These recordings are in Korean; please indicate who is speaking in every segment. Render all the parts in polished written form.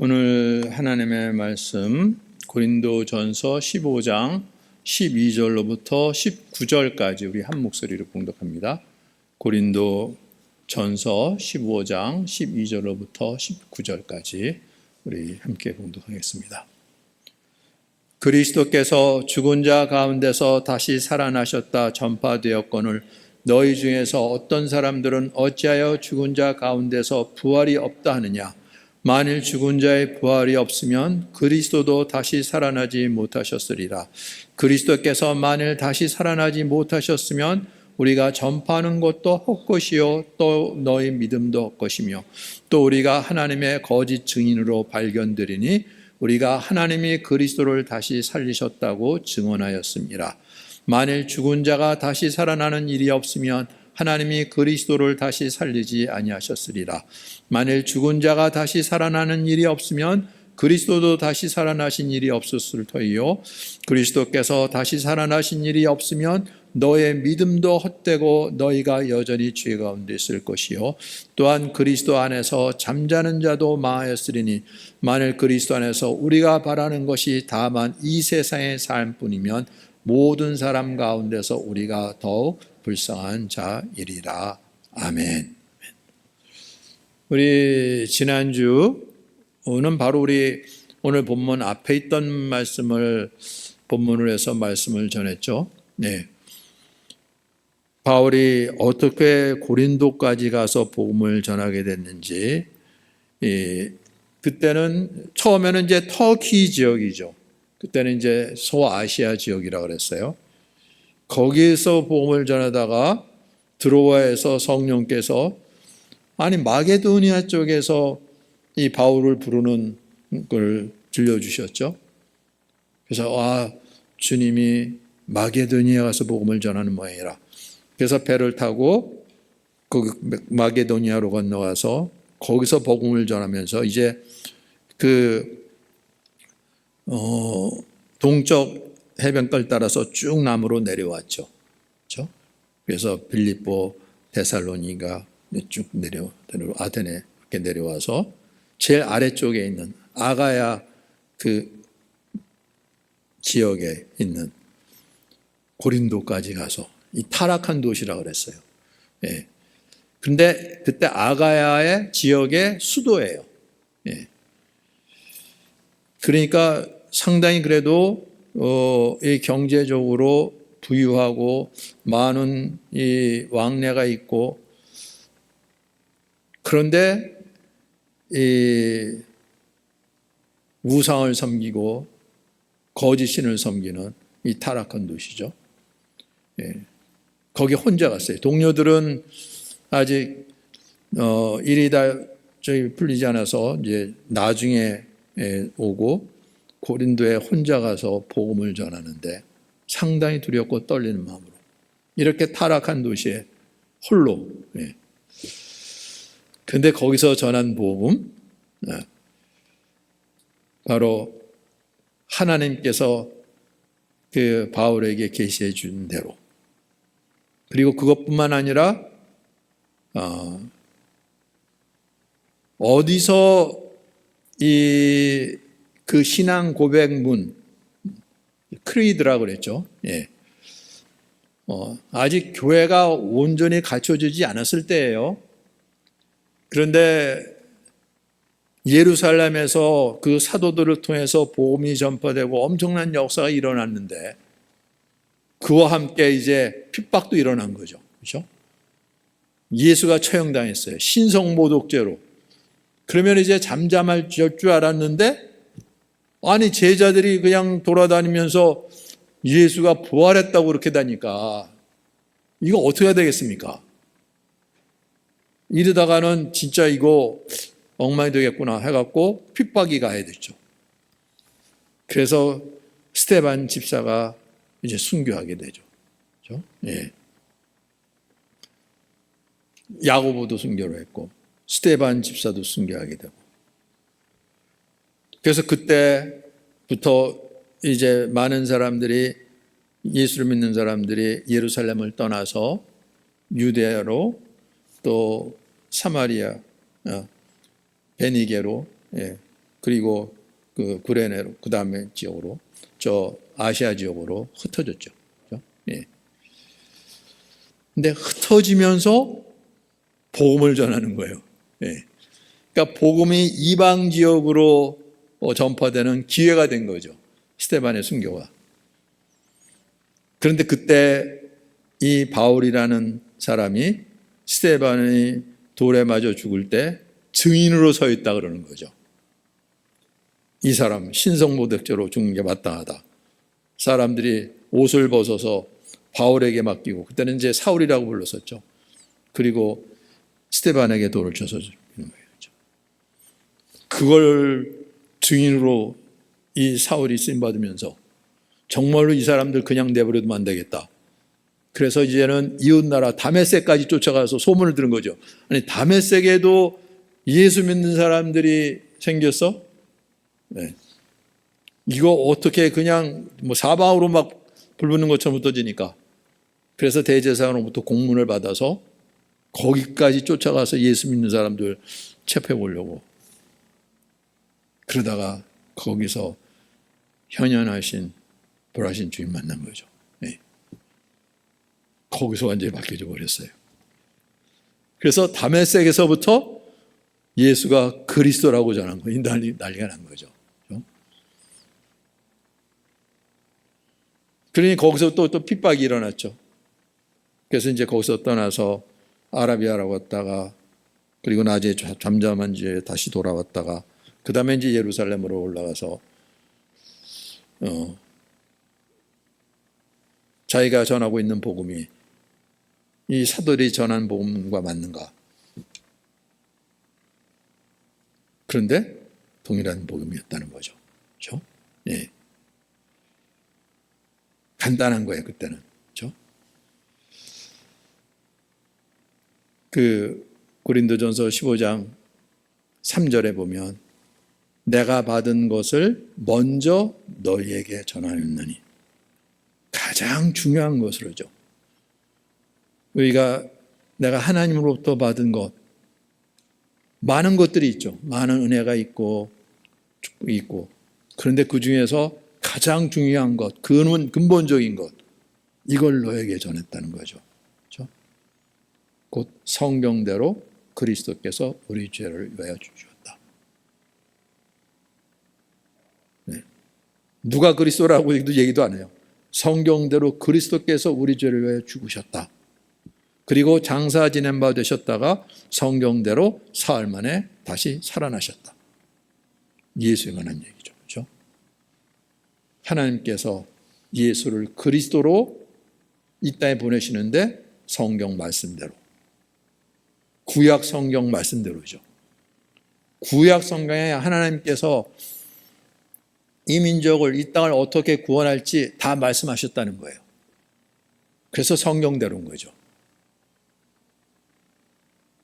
Speaker 1: 오늘 하나님의 말씀 고린도전서 15장 12절로부터 19절까지 우리 한 목소리로 봉독합니다. 고린도전서 15장 12절로부터 19절까지 우리 함께 봉독하겠습니다. 그리스도께서 죽은 자 가운데서 다시 살아나셨다 전파되었거늘 너희 중에서 어떤 사람들은 어찌하여 죽은 자 가운데서 부활이 없다 하느냐. 만일 죽은 자의 부활이 없으면 그리스도도 다시 살아나지 못하셨으리라. 그리스도께서 만일 다시 살아나지 못하셨으면 우리가 전파하는 것도 헛것이요 또 너희 믿음도 헛것이며 또 우리가 하나님의 거짓 증인으로 발견되리니 우리가 하나님이 그리스도를 다시 살리셨다고 증언하였습니다. 만일 죽은 자가 다시 살아나는 일이 없으면 하나님이 그리스도를 다시 살리지 아니하셨으리라. 만일 죽은 자가 다시 살아나는 일이 없으면 그리스도도 다시 살아나신 일이 없었을 터이요 그리스도께서 다시 살아나신 일이 없으면 너의 믿음도 헛되고 너희가 여전히 죄 가운데 있을 것이요 또한 그리스도 안에서 잠자는 자도 망하였으리니 만일 그리스도 안에서 우리가 바라는 것이 다만 이 세상의 삶뿐이면 모든 사람 가운데서 우리가 더욱 불쌍한 자이리라. 아멘. 우리 지난주는 바로 우리 오늘 본문 앞에 있던 말씀을 본문으로 해서 말씀을 전했죠. 네. 바울이 어떻게 고린도까지 가서 복음을 전하게 됐는지, 그때는 처음에는 이제 터키 지역이죠. 그때는 이제 소아시아 지역이라고 그랬어요. 거기에서 복음을 전하다가 드로아에서 성령께서 마게도니아 쪽에서 이 바울을 부르는 걸 들려주셨죠. 그래서 주님이 마게도니아 가서 복음을 전하는 모양이라. 그래서 배를 타고 그 마게도니아로 건너가서 거기서 복음을 전하면서 이제 동쪽 해변가를 따라서 쭉 남으로 내려왔죠. 그렇죠? 그래서 빌립보, 데살로니가 쭉 내려 아테네 이렇게 내려와서 제일 아래쪽에 있는 아가야 그 지역에 있는 고린도까지 가서 이 타락한 도시라고 그랬어요. 예. 근데 그때 아가야의 지역의 수도예요. 예. 그러니까 상당히 그래도 이 경제적으로 부유하고 많은 이 왕래가 있고 그런데 이 우상을 섬기고 거짓신을 섬기는 이 타락한 도시죠. 예. 거기 혼자 갔어요. 동료들은 아직 일이 다 풀리지 않아서 이제 나중에 오고 고린도에 혼자 가서 복음을 전하는데 상당히 두렵고 떨리는 마음으로 이렇게 타락한 도시에 홀로. 그런데 거기서 전한 복음 바로 하나님께서 그 바울에게 계시해 준 대로 그리고 그것뿐만 아니라 어디서 그 신앙 고백문 크리드라고 그랬죠. 예. 아직 교회가 온전히 갖춰지지 않았을 때예요. 그런데 예루살렘에서 그 사도들을 통해서 복음이 전파되고 엄청난 역사가 일어났는데 그와 함께 이제 핍박도 일어난 거죠. 그렇죠? 예수가 처형당했어요. 신성모독죄로. 그러면 이제 잠잠할 줄 알았는데 제자들이 그냥 돌아다니면서 예수가 부활했다고 그렇게 다니까 이거 어떻게 해야 되겠습니까? 이러다가는 진짜 이거 엉망이 되겠구나 해갖고 핍박이 가야 됐죠. 그래서 스데반 집사가 이제 순교하게 되죠. 그렇죠? 예. 야고보도 순교를 했고 스데반 집사도 순교하게 되고 그래서 그때부터 이제 많은 사람들이 예수를 믿는 사람들이 예루살렘을 떠나서 유대로 또 사마리아, 베니게로 그리고 그 구레네로 그 다음에 지역으로 저 아시아 지역으로 흩어졌죠. 그렇죠? 예. 근데 흩어지면서 복음을 전하는 거예요. 예. 그러니까 복음이 이방 지역으로 전파되는 기회가 된 거죠. 스데반의 순교가. 그런데 그때 이 바울이라는 사람이 스데반이 돌에 맞아 죽을 때 증인으로 서 있다 그러는 거죠. 이 사람 신성모독죄로 죽는 게 마땅하다. 사람들이 옷을 벗어서 바울에게 맡기고, 그때는 이제 사울이라고 불렀었죠. 그리고 스데반에게 돌을 쳐서 죽이는 거예요. 그걸 증인으로 이 사울이 쓰임받으면서 정말로 이 사람들 그냥 내버려두면 안 되겠다. 그래서 이제는 이웃나라 다메섹까지 쫓아가서 소문을 들은 거죠. 아니, 다메섹에도 예수 믿는 사람들이 생겼어? 네. 이거 어떻게 그냥 뭐 사방으로 막 불붙는 것처럼 흩어지니까. 그래서 대제사장으로부터 공문을 받아서 거기까지 쫓아가서 예수 믿는 사람들 체포해 보려고. 그러다가 거기서 현현하신 불하신 주님 만난 거죠. 네. 거기서 완전히 바뀌어져 버렸어요. 그래서 다메섹에서부터 예수가 그리스도라고 전한 거예요. 난리가 난 거죠. 그러니 거기서 또 핍박이 일어났죠. 그래서 이제 거기서 떠나서 아라비아라고 왔다가, 그리고 낮에 잠잠한 지에 다시 돌아왔다가, 그 다음에 이제 예루살렘으로 올라가서 자기가 전하고 있는 복음이 이 사도들이 전한 복음과 맞는가? 그런데 동일한 복음이었다는 거죠. 그렇죠? 예. 간단한 거예요, 그때는. 그렇죠? 그 고린도전서 15장 3절에 보면 내가 받은 것을 먼저 너희에게 전하였느니, 가장 중요한 것으로죠. 우리가 내가 하나님으로부터 받은 것, 많은 것들이 있죠. 많은 은혜가 있고 축복이 있고, 그런데 그 중에서 가장 중요한 것, 근본적인 것, 이걸 너에게 전했다는 거죠. 그렇죠? 곧 성경대로 그리스도께서 우리 죄를 위하여 주셨다. 네. 누가 그리스도라고 얘기도 안 해요. 성경대로 그리스도께서 우리 죄를 위하여 죽으셨다. 그리고 장사 지낸 바 되셨다가 성경대로 사흘 만에 다시 살아나셨다. 예수에 관한 얘기죠. 그렇죠? 하나님께서 예수를 그리스도로 이 땅에 보내시는데 성경 말씀대로, 구약 성경 말씀대로죠. 구약 성경에 하나님께서 이 민족을, 이 땅을 어떻게 구원할지 다 말씀하셨다는 거예요. 그래서 성경대로인 거죠.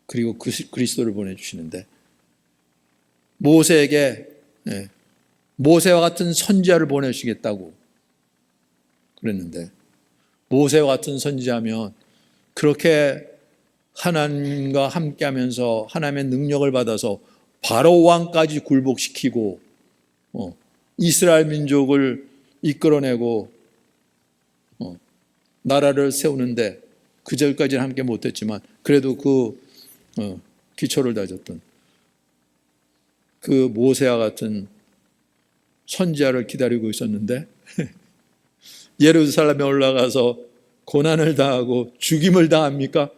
Speaker 1: 그리고 그리스도를 보내주시는데, 모세에게 모세와 같은 선지자를 보내시겠다고 그랬는데, 모세와 같은 선지자면 그렇게 하나님과 함께하면서 하나님의 능력을 받아서 바로 왕까지 굴복시키고 이스라엘 민족을 이끌어내고 나라를 세우는데, 그 절까지는 함께 못했지만 그래도 그 기초를 다졌던 그 모세와 같은 선지자를 기다리고 있었는데 예루살렘에 올라가서 고난을 당하고 죽임을 당합니까?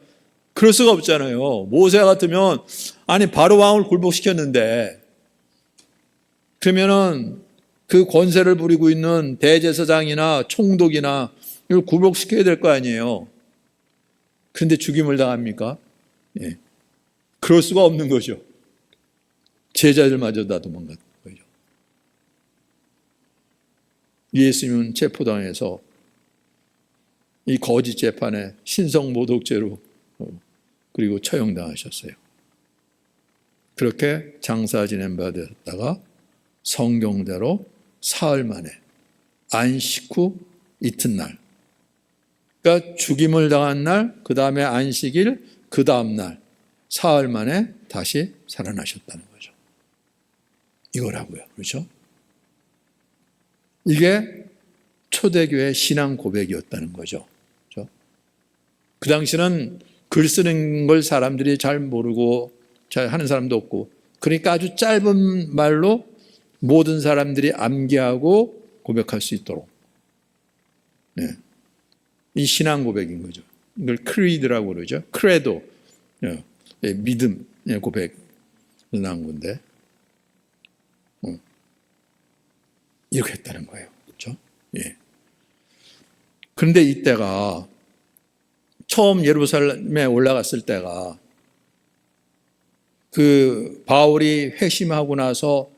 Speaker 1: 그럴 수가 없잖아요. 모세 같으면, 아니 바로 왕을 굴복시켰는데, 그러면은 그 권세를 부리고 있는 대제사장이나 총독이나 이걸 굴복시켜야 될 거 아니에요. 그런데 죽임을 당합니까? 예. 그럴 수가 없는 거죠. 제자들마저 다 도망간 거죠. 예수님은 체포당해서 이 거짓 재판에 신성모독죄로 그리고 처형당하셨어요. 그렇게 장사 지낸 바 되었다가 성경대로 사흘 만에 안식 후 이튿날, 그러니까 죽임을 당한 날, 그 다음에 안식일, 그 다음 날 사흘 만에 다시 살아나셨다는 거죠. 이거라고요. 그렇죠? 이게 초대교회 신앙 고백이었다는 거죠. 그렇죠? 그 당시는 글 쓰는 걸 사람들이 잘 모르고 잘 하는 사람도 없고, 그러니까 아주 짧은 말로 모든 사람들이 암기하고 고백할 수 있도록, 네, 이 신앙 고백인 거죠. 이걸 크리드라고 그러죠. 크레도, 믿음 고백을 나온 건데, 이렇게 했다는 거예요. 그렇죠? 예. 그런데 이때가 처음 예루살렘에 올라갔을 때가 그 바울이 회심하고 나서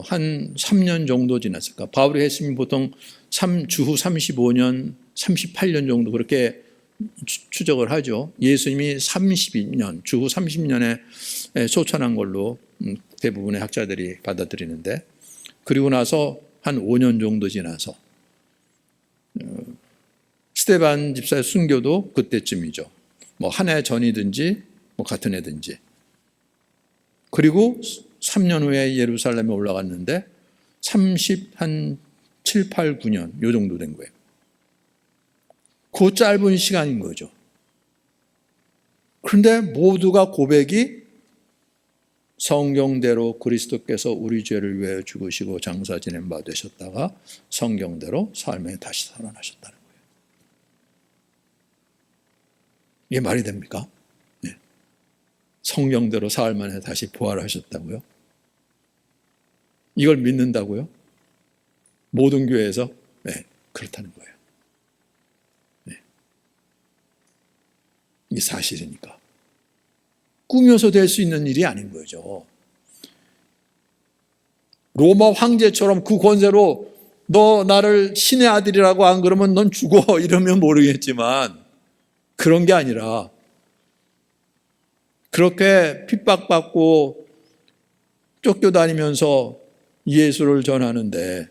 Speaker 1: 한 3년 정도 지났을까. 바울이 회심이 보통 주후 35년, 38년 정도 그렇게 추적을 하죠. 예수님이 32년, 주후 30년에 소천한 걸로 대부분의 학자들이 받아들이는데, 그리고 나서 한 5년 정도 지나서 스데반 집사의 순교도 그때쯤이죠. 뭐 한 해 전이든지 뭐 같은 해든지. 그리고 3년 후에 예루살렘에 올라갔는데 7, 8, 9년 요 정도 된 거예요. 그 짧은 시간인 거죠. 그런데 모두가 고백이 성경대로 그리스도께서 우리 죄를 위하여 죽으시고 장사 지낸 바 되셨다가 성경대로 삶에 다시 살아나셨다는 거예요. 이게 말이 됩니까? 네. 성경대로 사흘 만에 다시 부활하셨다고요? 이걸 믿는다고요? 모든 교회에서? 네, 그렇다는 거예요. 네. 이게 사실이니까. 꾸며서 될 수 있는 일이 아닌 거죠. 로마 황제처럼 그 권세로 너 나를 신의 아들이라고 안 그러면 넌 죽어 이러면 모르겠지만, 그런 게 아니라 그렇게 핍박받고 쫓겨다니면서 예수를 전하는데,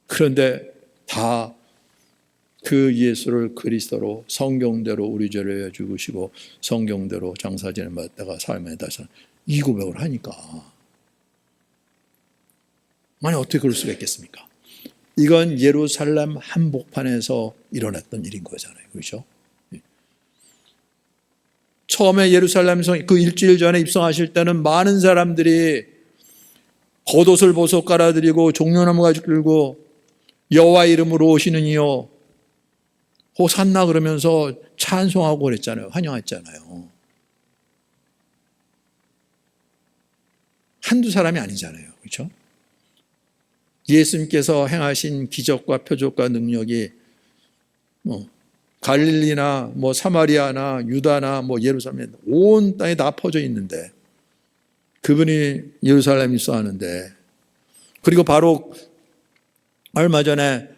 Speaker 1: 그런데 다 그 예수를 그리스도로 성경대로 우리 죄를 위해 죽으시고 성경대로 장사 지낸 바 되다가 삶에 다시 이 고백을 하니까, 아니 어떻게 그럴 수가 있겠습니까? 이건 예루살렘 한복판에서 일어났던 일인 거잖아요. 그렇죠? 처음에 예루살렘에서 그 일주일 전에 입성하실 때는 많은 사람들이 겉옷을 보석 깔아드리고 종려나무 가죽 들고 여호와 이름으로 오시는 이요 호산나 그러면서 찬송하고 그랬잖아요. 환영했잖아요. 한두 사람이 아니잖아요. 그렇죠? 예수님께서 행하신 기적과 표적과 능력이 갈릴리나 사마리아나 유다나 예루살렘 온 땅에 다 퍼져 있는데, 그분이 예루살렘에 있어 하는데, 그리고 바로 얼마 전에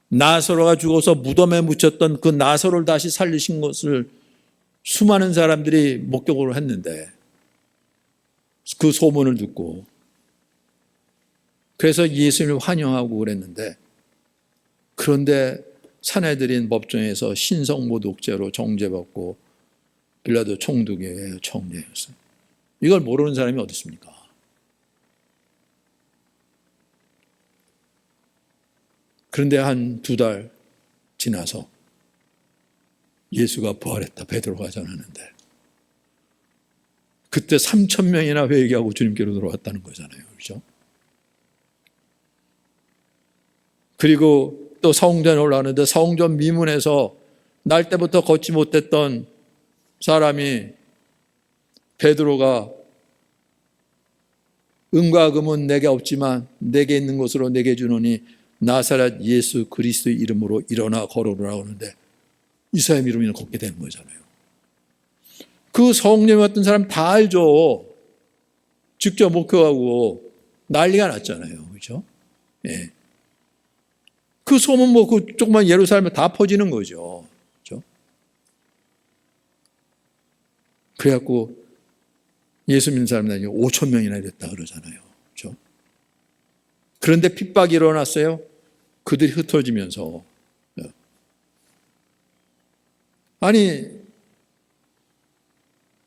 Speaker 1: 나사로가 죽어서 무덤에 묻혔던 그 나사로를 다시 살리신 것을 수많은 사람들이 목격을 했는데, 그 소문을 듣고 그래서 예수님을 환영하고 그랬는데, 그런데 사내들인 법정에서 신성모독죄로 정죄받고 빌라도 총독의 총리였어요. 이걸 모르는 사람이 어디 있습니까? 그런데 한 2달 지나서 예수가 부활했다 베드로가 전하는데, 그때 3,000명이나 회개하고 주님께로 들어왔다는 거잖아요. 그렇죠? 그리고 또 성전에 올라가는데 성전 미문에서 날 때부터 걷지 못했던 사람이 베드로가 은과 금은 내게 없지만 내게 있는 것으로 내게 주노니 나사렛 예수 그리스도의 이름으로 일어나 걸어오라고 하는데, 이 사람 이름으로 걷게 되는 거잖아요. 그 성령이 왔던 사람 다 알죠. 직접 목격하고 난리가 났잖아요. 그렇죠? 예. 그 소문 그 조그만 예루살렘에 다 퍼지는 거죠. 그렇죠? 그래갖고 예수 믿는 사람이 5,000명이나 됐다 그러잖아요. 그렇죠? 그런데 핍박이 일어났어요. 그들이 흩어지면서. 아니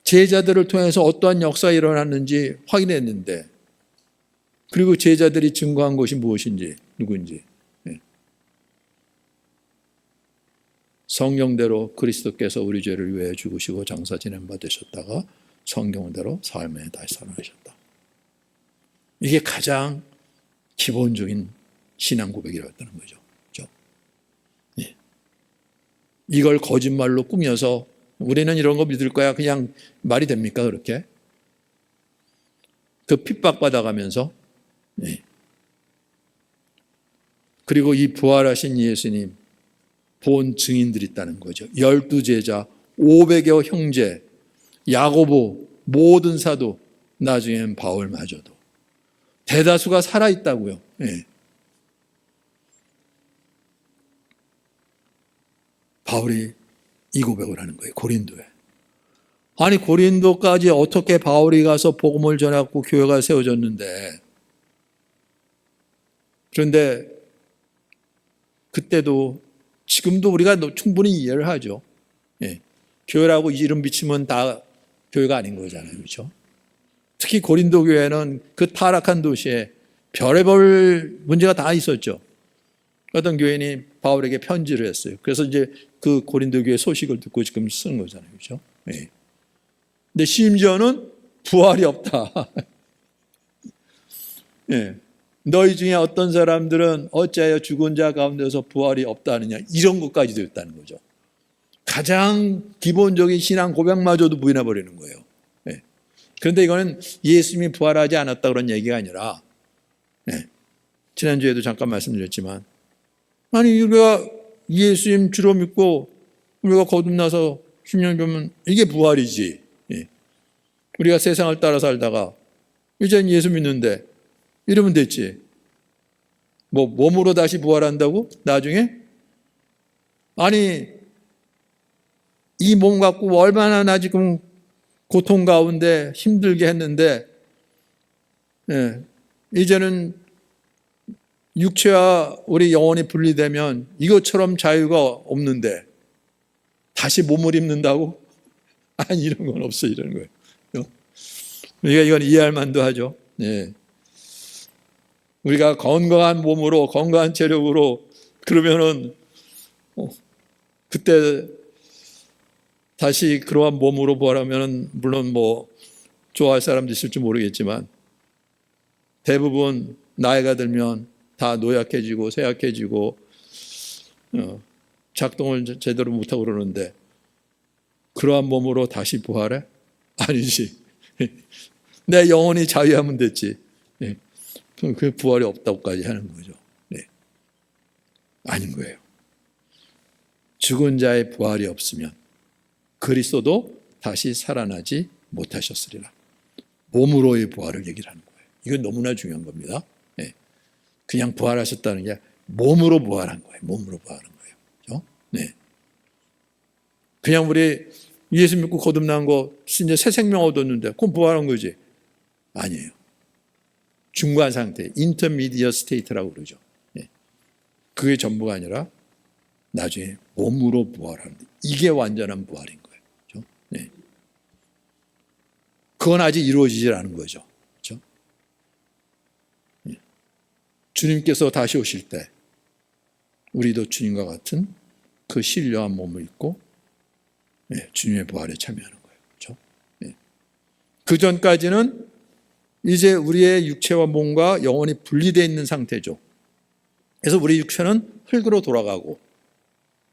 Speaker 1: 제자들을 통해서 어떠한 역사가 일어났는지 확인했는데, 그리고 제자들이 증거한 것이 무엇인지, 누구인지, 성경대로 그리스도께서 우리 죄를 위해 죽으시고 장사 지냄받으셨다가 성경대로 삶에 다시 살아나셨다. 이게 가장 기본적인 신앙 고백이라는 거죠. 그렇죠? 예. 이걸 거짓말로 꾸며서 우리는 이런 거 믿을 거야, 그냥 말이 됩니까 그렇게? 그 핍박받아가면서, 예. 그리고 이 부활하신 예수님 본 증인들이 있다는 거죠. 12제자, 500여 형제, 야고보, 모든 사도, 나중엔 바울마저도 대다수가 살아있다고요. 예. 바울이 이 고백을 하는 거예요. 고린도에. 아니 고린도까지 어떻게 바울이 가서 복음을 전하고 교회가 세워졌는데, 그런데 그때도 지금도 우리가 충분히 이해를 하죠. 예. 교회라고 이름 비치면 다 교회가 아닌 거잖아요. 그렇죠? 특히 고린도 교회는 그 타락한 도시에 별의별 문제가 다 있었죠. 어떤 교인이 바울에게 편지를 했어요. 그래서 이제 그 고린도 교회 소식을 듣고 지금 쓰는 거잖아요. 그렇죠? 예. 근데 심지어는 부활이 없다. 예. 너희 중에 어떤 사람들은 어찌하여 죽은 자 가운데서 부활이 없다느냐, 이런 것까지도 있다는 거죠. 가장 기본적인 신앙 고백마저도 부인해 버리는 거예요. 예. 그런데 이거는 예수님이 부활하지 않았다 그런 얘기가 아니라, 예. 지난주에도 잠깐 말씀드렸지만, 아니 우리가 예수님 주로 믿고 우리가 거듭나서 10년 되면 이게 부활이지. 예. 우리가 세상을 따라 살다가 이제는 예수 믿는데 이러면 됐지. 뭐 몸으로 다시 부활한다고? 나중에? 아니 이 몸 갖고 얼마나 나 지금 고통 가운데 힘들게 했는데, 예, 이제는 육체와 우리 영혼이 분리되면 이것처럼 자유가 없는데 다시 몸을 입는다고? 아니 이런 건 없어, 이러는 거예요. 우리가 이건 이해할 만도 하죠. 예. 우리가 건강한 몸으로 건강한 체력으로 그러면은 그때 다시 그러한 몸으로 부활하면은 물론 뭐 좋아할 사람도 있을지 모르겠지만 대부분 나이가 들면 다 노약해지고 쇠약해지고 작동을 제대로 못하고 그러는데 그러한 몸으로 다시 부활해? 아니지. 내 영혼이 자유하면 됐지. 그 부활이 없다고까지 하는 거죠. 네. 아닌 거예요. 죽은 자의 부활이 없으면 그리스도도 다시 살아나지 못하셨으리라. 몸으로의 부활을 얘기를 하는 거예요. 이건 너무나 중요한 겁니다. 네. 그냥 부활하셨다는 게 몸으로 부활한 거예요. 몸으로 부활한 거예요. 그렇죠? 네. 그냥 우리 예수 믿고 거듭난 거 이제 새 생명 얻었는데 그건 부활한 거지? 아니에요. 중간 상태, 인터미디어 스테이트라고 그러죠. 네. 그게 전부가 아니라 나중에 몸으로 부활하는, 이게 완전한 부활인 거예요. 그렇죠? 네. 그건 아직 이루어지질 않은 거죠. 그렇죠? 네. 주님께서 다시 오실 때 우리도 주님과 같은 그 신령한 몸을 입고 네, 주님의 부활에 참여하는 거예요. 그렇죠? 네. 그 전까지는 이제 우리의 육체와 몸과 영혼이 분리되어 있는 상태죠. 그래서 우리 육체는 흙으로 돌아가고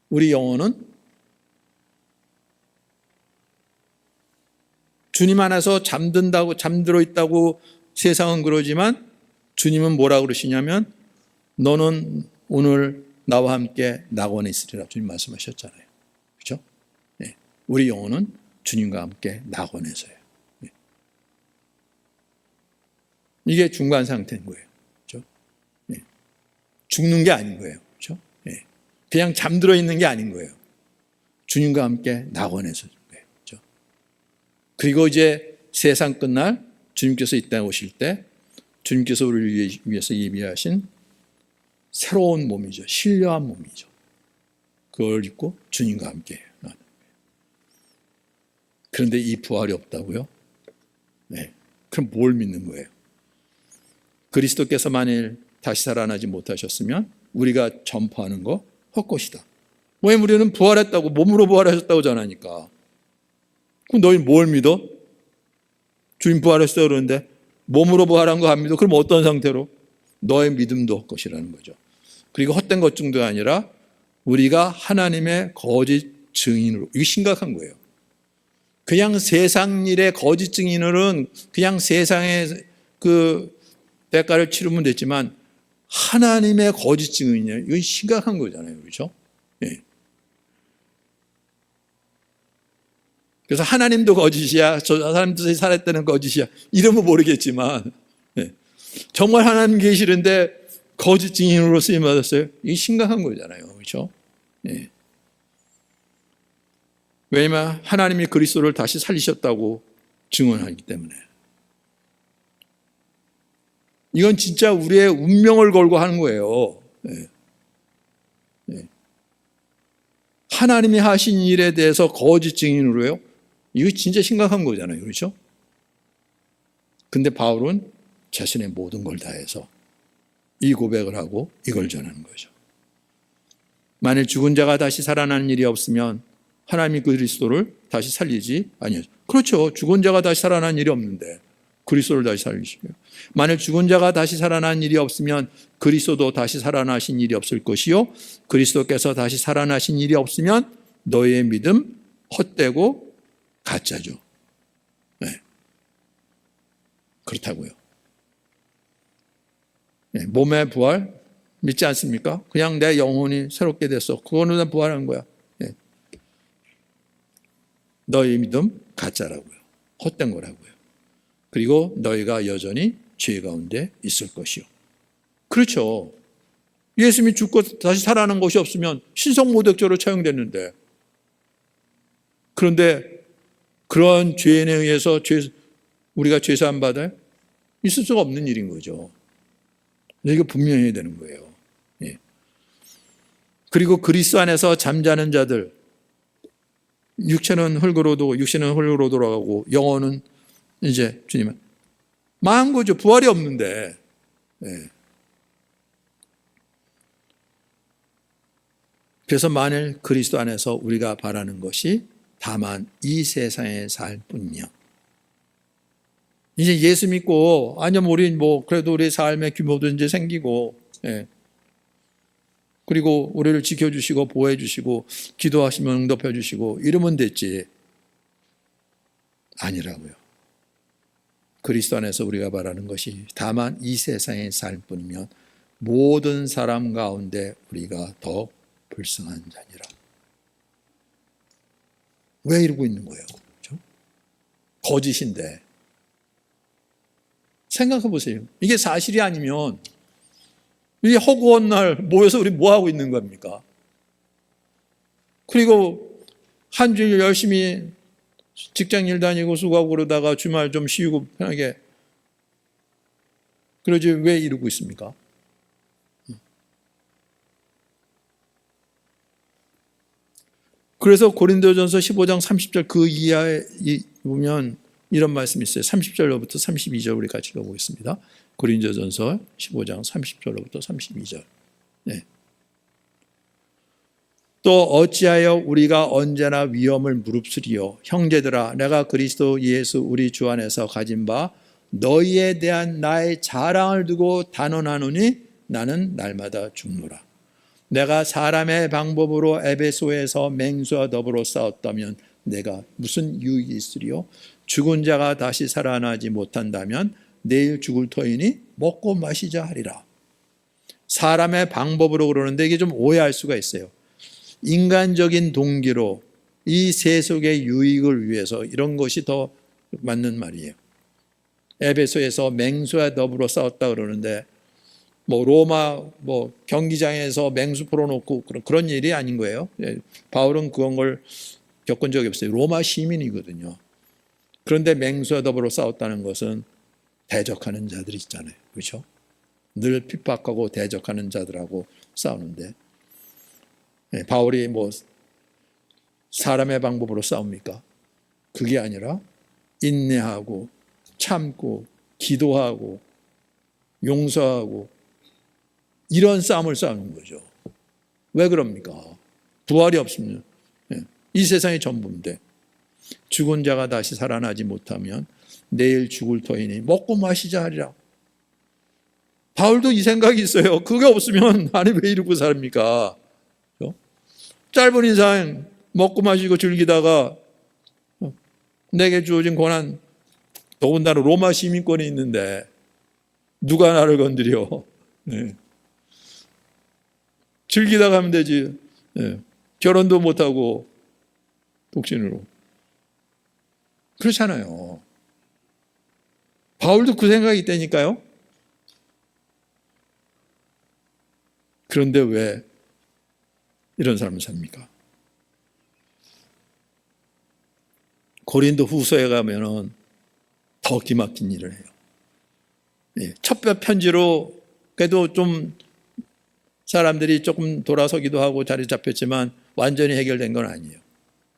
Speaker 1: 우리 영혼은 주님 안에서 잠들어 있다고 세상은 그러지만 주님은 뭐라고 그러시냐면 너는 오늘 나와 함께 낙원에 있으리라 주님 말씀하셨잖아요. 그렇죠? 네. 우리 영혼은 주님과 함께 낙원에서요. 이게 중간 상태인 거예요. 그렇죠? 네. 죽는 게 아닌 거예요. 그렇죠? 네. 그냥 잠들어 있는 게 아닌 거예요. 주님과 함께 낙원에서 거예요. 그렇죠? 그리고 이제 세상 끝날 주님께서 이 땅에 오실 때 주님께서 우리를 위해서 예비하신 새로운 몸이죠. 신령한 몸이죠. 그걸 입고 주님과 함께. 그런데 이 부활이 없다고요? 네. 그럼 뭘 믿는 거예요? 그리스도께서 만일 다시 살아나지 못하셨으면 우리가 전파하는 거 헛것이다. 왜 우리는 부활했다고, 몸으로 부활하셨다고 전하니까. 그럼 너희 뭘 믿어? 주님 부활했어요 그러는데 몸으로 부활한 거 안 믿어? 그럼 어떤 상태로? 너의 믿음도 헛것이라는 거죠. 그리고 헛된 것 정도 아니라 우리가 하나님의 거짓 증인으로, 이게 심각한 거예요. 그냥 세상 일의 거짓 증인으로는 그냥 세상의 그 대가를 치르면 됐지만 하나님의 거짓 증인이에요. 이건 심각한 거잖아요. 그렇죠? 예. 그래서 하나님도 거짓이야, 저 사람들이 살았다는 거짓이야, 이러면 모르겠지만 예. 정말 하나님 계시는데 거짓 증인으로 쓰임받았어요. 이게 심각한 거잖아요. 그렇죠? 예. 왜냐하면 하나님이 그리스도를 다시 살리셨다고 증언하기 때문에. 이건 진짜 우리의 운명을 걸고 하는 거예요. 예. 예. 하나님이 하신 일에 대해서 거짓 증인으로요? 이거 진짜 심각한 거잖아요. 그렇죠? 근데 바울은 자신의 모든 걸 다해서 이 고백을 하고 이걸 전하는 거죠. 만일 죽은 자가 다시 살아나는 일이 없으면 하나님이 그리스도를 다시 살리지 아니하죠. 그렇죠. 죽은 자가 다시 살아나는 일이 없는데 그리스도를 다시 살리시고요. 만일 죽은 자가 다시 살아나는 일이 없으면 그리스도도 다시 살아나신 일이 없을 것이요. 그리스도께서 다시 살아나신 일이 없으면 너희의 믿음 헛되고 가짜죠. 네. 그렇다고요. 네. 몸의 부활 믿지 않습니까? 그냥 내 영혼이 새롭게 됐어. 그거는 부활한 거야. 네. 너희 믿음 가짜라고요. 헛된 거라고요. 그리고 너희가 여전히 죄 가운데 있을 것이요. 그렇죠. 예수님이 죽고 다시 살아난 것이 없으면 신성모독죄로 처형됐는데, 그런데 그런 죄인에 의해서 우리가 죄사함 받아요? 있을 수가 없는 일인 거죠. 이거 분명히 해야 되는 거예요. 예. 그리고 그리스도 안에서 잠자는 자들, 육신은 흙으로 돌아가고 영혼은 이제 주님은 망한 거죠. 부활이 없는데. 예. 그래서 만일 그리스도 안에서 우리가 바라는 것이 다만 이 세상에 살 뿐이요. 이제 예수 믿고 아니면 우리 그래도 우리 삶의 규모도 이제 생기고, 예. 그리고 우리를 지켜주시고 보호해 주시고 기도하시면 응답해 주시고 이러면 됐지. 아니라고요. 그리스도 안에서 우리가 바라는 것이 다만 이 세상에 살 뿐이면 모든 사람 가운데 우리가 더 불쌍한 자니라. 왜 이러고 있는 거예요? 그렇죠? 거짓인데. 생각해 보세요. 이게 사실이 아니면 이 허구한 날 모여서 우리 뭐 하고 있는 겁니까? 그리고 한 주일 열심히 직장 일 다니고 수고하고 그러다가 주말 좀 쉬고 편하게 그러지 왜 이러고 있습니까? 그래서 고린도전서 15장 30절 그 이하에 보면 이런 말씀이 있어요. 30절로부터 32절 우리 같이 읽어보겠습니다. 고린도전서 15장 30절로부터 32절. 네. 또 어찌하여 우리가 언제나 위험을 무릅쓰리요. 형제들아, 내가 그리스도 예수 우리 주 안에서 가진 바 너희에 대한 나의 자랑을 두고 단언하노니 나는 날마다 죽노라. 내가 사람의 방법으로 에베소에서 맹수와 더불어 싸웠다면 내가 무슨 유익이 있으리요? 죽은 자가 다시 살아나지 못한다면 내일 죽을 터이니 먹고 마시자 하리라. 사람의 방법으로 그러는데 이게 좀 오해할 수가 있어요. 인간적인 동기로 이 세속의 유익을 위해서 이런 것이 더 맞는 말이에요. 에베소에서 맹수와 더불어 싸웠다 그러는데 로마 경기장에서 맹수 풀어놓고 그런 일이 아닌 거예요. 바울은 그런 걸 겪은 적이 없어요. 로마 시민이거든요. 그런데 맹수와 더불어 싸웠다는 것은 대적하는 자들이 있잖아요. 그렇죠? 늘 핍박하고 대적하는 자들하고 싸우는데 바울이 사람의 방법으로 싸웁니까? 그게 아니라 인내하고 참고 기도하고 용서하고 이런 싸움을 싸우는 거죠. 왜 그럽니까? 부활이 없으면 이 세상이 전부인데 죽은 자가 다시 살아나지 못하면 내일 죽을 터이니 먹고 마시자 하리라. 바울도 이 생각이 있어요. 그게 없으면 아니 왜 이러고 삽니까? 짧은 인생 먹고 마시고 즐기다가 내게 주어진 고난, 더군다나 로마 시민권이 있는데 누가 나를 건드려? 네. 즐기다 가면 되지. 네. 결혼도 못하고 독신으로. 그렇잖아요. 바울도 그 생각이 있다니까요. 그런데 왜 이런 사람을 삽니까? 고린도 후서에 가면은 더 기막힌 일을 해요. 첫 편지로 그래도 좀 사람들이 조금 돌아서기도 하고 자리 잡혔지만 완전히 해결된 건 아니에요.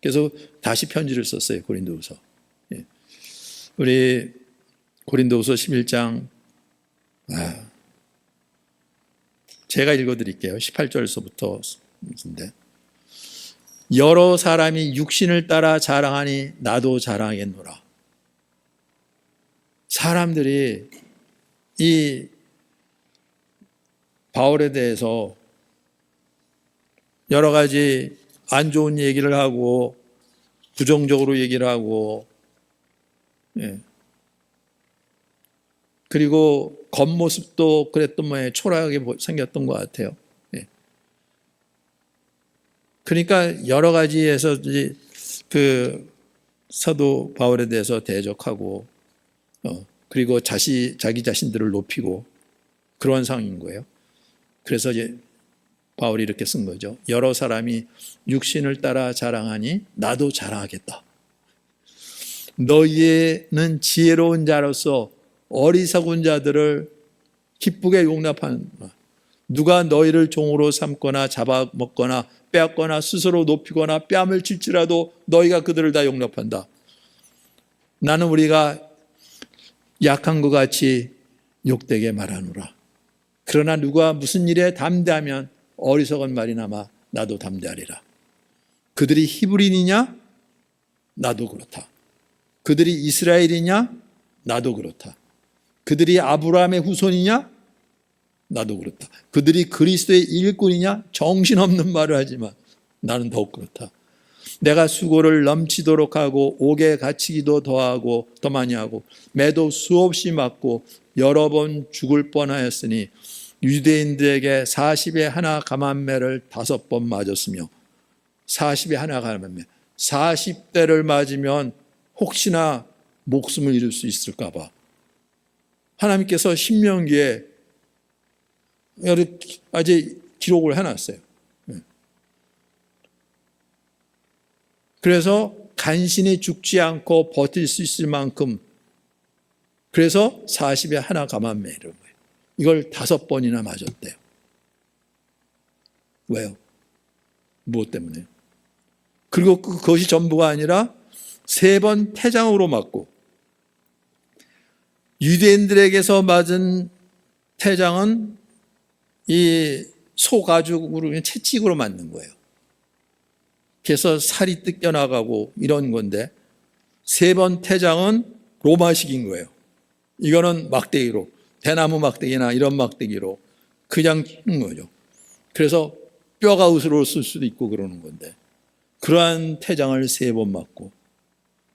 Speaker 1: 그래서 다시 편지를 썼어요. 고린도후서. 우리 고린도후서 11장 제가 읽어드릴게요. 18절서부터 인데 여러 사람이 육신을 따라 자랑하니 나도 자랑하겠노라. 사람들이 이 바울에 대해서 여러 가지 안 좋은 얘기를 하고 부정적으로 얘기를 하고 그리고 겉모습도 그랬던 모양에 초라하게 생겼던 것 같아요. 그러니까 여러 가지에서 그 사도 바울에 대해서 대적하고 그리고 자기 자신들을 높이고 그런 상황인 거예요. 그래서 이제 바울이 이렇게 쓴 거죠. 여러 사람이 육신을 따라 자랑하니 나도 자랑하겠다. 너희는 지혜로운 자로서 어리석은 자들을 기쁘게 용납하는 누가 너희를 종으로 삼거나 잡아먹거나 빼앗거나 스스로 높이거나 뺨을 칠지라도 너희가 그들을 다 용납한다. 나는 우리가 약한 것 같이 욕되게 말하노라. 그러나 누가 무슨 일에 담대하면 어리석은 말이나마 나도 담대하리라. 그들이 히브리인이냐? 나도 그렇다. 그들이 이스라엘이냐? 나도 그렇다. 그들이 아브라함의 후손이냐? 나도 그렇다. 그들이 그리스도의 일꾼이냐? 정신없는 말을 하지만 나는 더욱 그렇다. 내가 수고를 넘치도록 하고 옥에 갇히기도 더하고 더 많이 하고 매도 수없이 맞고 여러 번 죽을 뻔하였으니 유대인들에게 40에 하나 감한매를 5번 맞았으며 40에 하나 감한매 40대를 맞으면 혹시나 목숨을 잃을 수 있을까 봐 하나님께서 신명기에 아직 기록을 해놨어요. 그래서 간신히 죽지 않고 버틸 수 있을 만큼 그래서 40에 하나 감한매 이런 거예요. 이걸 5번이나 맞았대요. 왜요? 무엇 때문에요? 그리고 그것이 전부가 아니라 3번 태장으로 맞고 유대인들에게서 맞은 태장은 이 소가죽으로 채찍으로 맞는 거예요. 그래서 살이 뜯겨나가고 이런 건데 3번 태장은 로마식인 거예요. 이거는 막대기로 대나무 막대기나 이런 막대기로 그냥 친 거죠. 그래서 뼈가 으스러웠을 수도 있고 그러는 건데 그러한 태장을 3번 맞고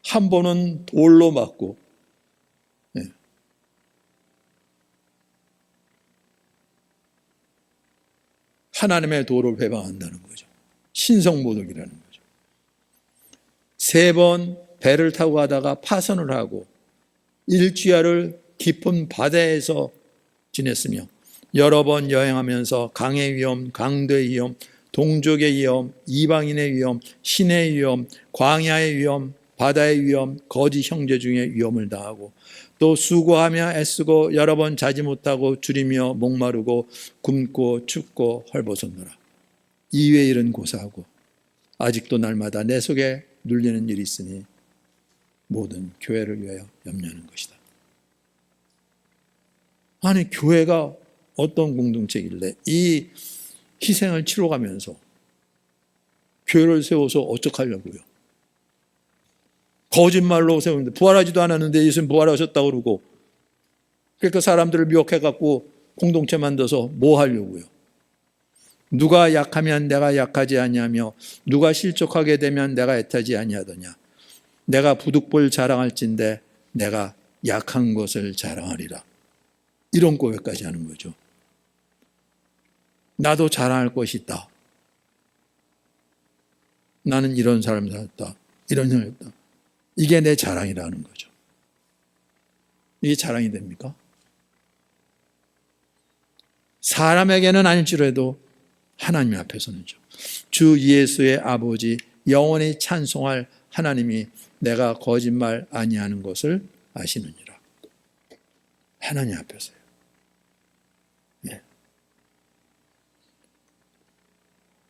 Speaker 1: 한 번은 돌로 맞고 하나님의 도를 배반한다는 거죠. 신성모독이라는 거죠. 3번 배를 타고 가다가 파선을 하고 일주야를 깊은 바다에서 지냈으며 여러 번 여행하면서 강의 위험, 강도의 위험, 동족의 위험, 이방인의 위험, 신의 위험, 광야의 위험, 바다의 위험, 거짓 형제 중에 위험을 다하고 또 수고하며 애쓰고 여러 번 자지 못하고 줄이며 목마르고 굶고 춥고 헐벗었노라. 이외의 일은 고사하고 아직도 날마다 내 속에 눌리는 일이 있으니 모든 교회를 위하여 염려하는 것이다. 아니, 교회가 어떤 공동체길래 이 희생을 치러가면서 교회를 세워서 어떡하려고요? 거짓말로 세우는데 부활하지도 않았는데 예수님 부활하셨다고 그러고, 그러니까 사람들을 미혹해갖고 공동체 만들어서 뭐 하려고요? 누가 약하면 내가 약하지 아니하며 누가 실족하게 되면 내가 애타지 아니하더냐. 내가 부득불 자랑할진대 내가 약한 것을 자랑하리라. 이런 고백까지 하는 거죠. 나도 자랑할 것이 있다. 나는 이런 사람을 살았다. 이런 사람을 했다. 이게 내 자랑이라는 거죠. 이게 자랑이 됩니까? 사람에게는 아닐지라도 하나님 앞에서는요. 주 예수의 아버지 영원히 찬송할 하나님이 내가 거짓말 아니하는 것을 아시느니라. 하나님 앞에서요. 예.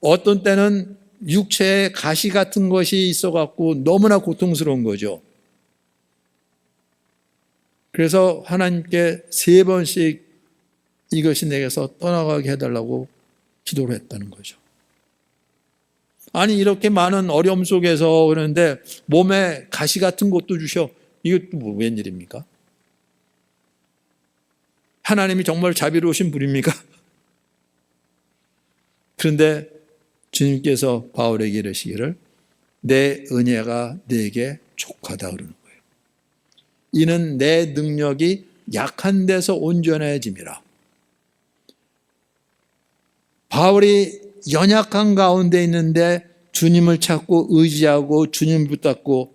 Speaker 1: 어떤 때는 육체에 가시 같은 것이 있어갖고 너무나 고통스러운 거죠. 그래서 하나님께 3번씩 이것이 내게서 떠나가게 해달라고 기도를 했다는 거죠. 아니, 이렇게 많은 어려움 속에서 그러는데 몸에 가시 같은 것도 주셔. 이것도 뭐 웬일입니까? 하나님이 정말 자비로우신 분입니까? 그런데 주님께서 바울에게 이르시기를 내 은혜가 네게 족하다 그러는 거예요. 이는 내 능력이 약한 데서 온전해짐이라. 바울이 연약한 가운데 있는데 주님을 찾고 의지하고 주님을 붙잡고,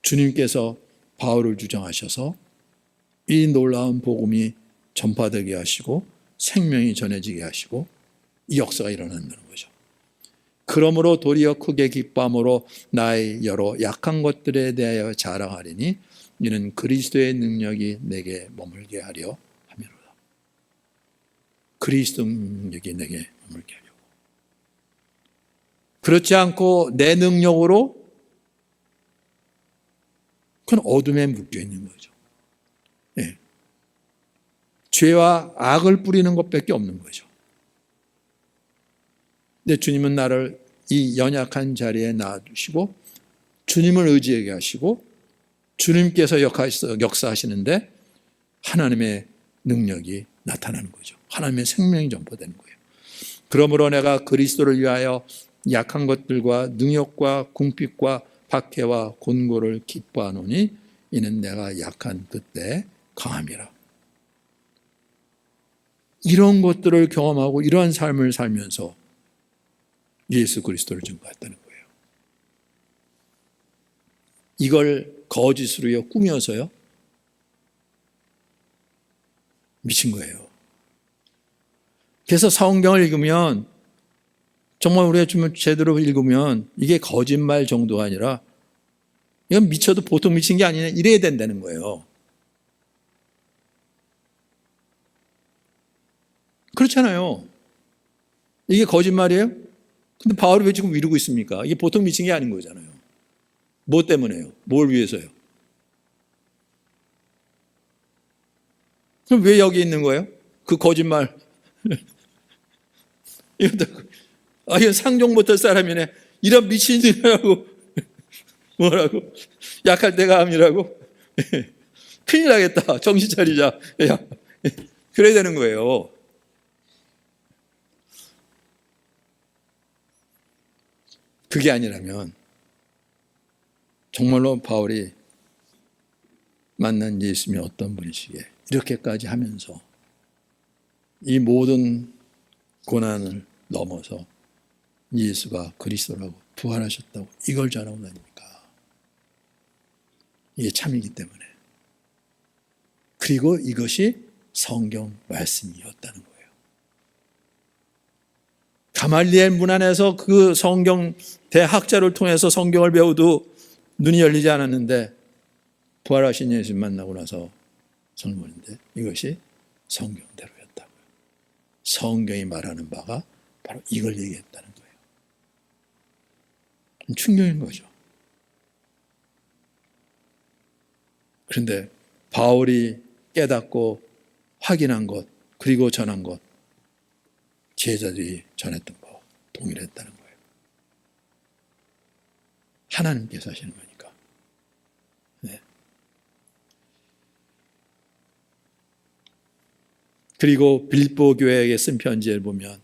Speaker 1: 주님께서 바울을 주장하셔서 이 놀라운 복음이 전파되게 하시고 생명이 전해지게 하시고 이 역사가 일어난다는 거죠. 그러므로 도리어 크게 기뻐함으로 나의 여러 약한 것들에 대하여 자랑하리니 이는 그리스도의 능력이 내게 머물게 하려 함이로다. 그리스도 능력이 내게 머물게 하려고. 그렇지 않고 내 능력으로, 그건 어둠에 묶여 있는 거죠. 예. 죄와 악을 뿌리는 것밖에 없는 거죠. 근데 주님은 나를 이 연약한 자리에 놔두시고 주님을 의지하게 하시고 주님께서 역사하시는데 하나님의 능력이 나타나는 거죠. 하나님의 생명이 전파되는 거예요. 그러므로 내가 그리스도를 위하여 약한 것들과 능욕과 궁핍과 박해와 곤고를 기뻐하노니 이는 내가 약한 그때 강함이라. 이런 것들을 경험하고 이러한 삶을 살면서 예수 그리스도를 증거했다는 거예요. 이걸 거짓으로요, 꾸며서요, 미친 거예요. 그래서 성경을 읽으면 정말 우리가 좀 제대로 읽으면 이게 거짓말 정도가 아니라 이건 미쳐도 보통 미친 게 아니냐 이래야 된다는 거예요. 그렇잖아요. 이게 거짓말이에요? 근데 바울이 왜 지금 이러고 있습니까? 이게 보통 미친 게 아닌 거잖아요. 뭐 때문에요? 뭘 위해서요? 그럼 왜 여기 있는 거예요? 그 거짓말. 이건 상종 못할 사람이네. 이런 미친놈이라고. 뭐라고? 약할 때가 함이라고? 큰일 나겠다. 정신 차리자. 야, 그래야 되는 거예요. 그게 아니라면 정말로 바울이 만난 예수님이 어떤 분이시기에 이렇게까지 하면서 이 모든 고난을 넘어서 예수가 그리스도라고 부활하셨다고 이걸 전하고 다닙니까? 이게 참이기 때문에. 그리고 이것이 성경 말씀이었다는 거예요. 가말리엘 문안에서 그 성경 대학자를 통해서 성경을 배워도 눈이 열리지 않았는데 부활하신 예수 만나고 나서 선보는데 이것이 성경대로였다고요. 성경이 말하는 바가 바로 이걸 얘기했다는 거예요. 충격인 거죠. 그런데 바울이 깨닫고 확인한 것, 그리고 전한 것, 제자들이 전했던 거 동일했다는 거예요. 하나님께서 하시는 거니까. 네. 그리고 빌보 교회에게 쓴 편지를 보면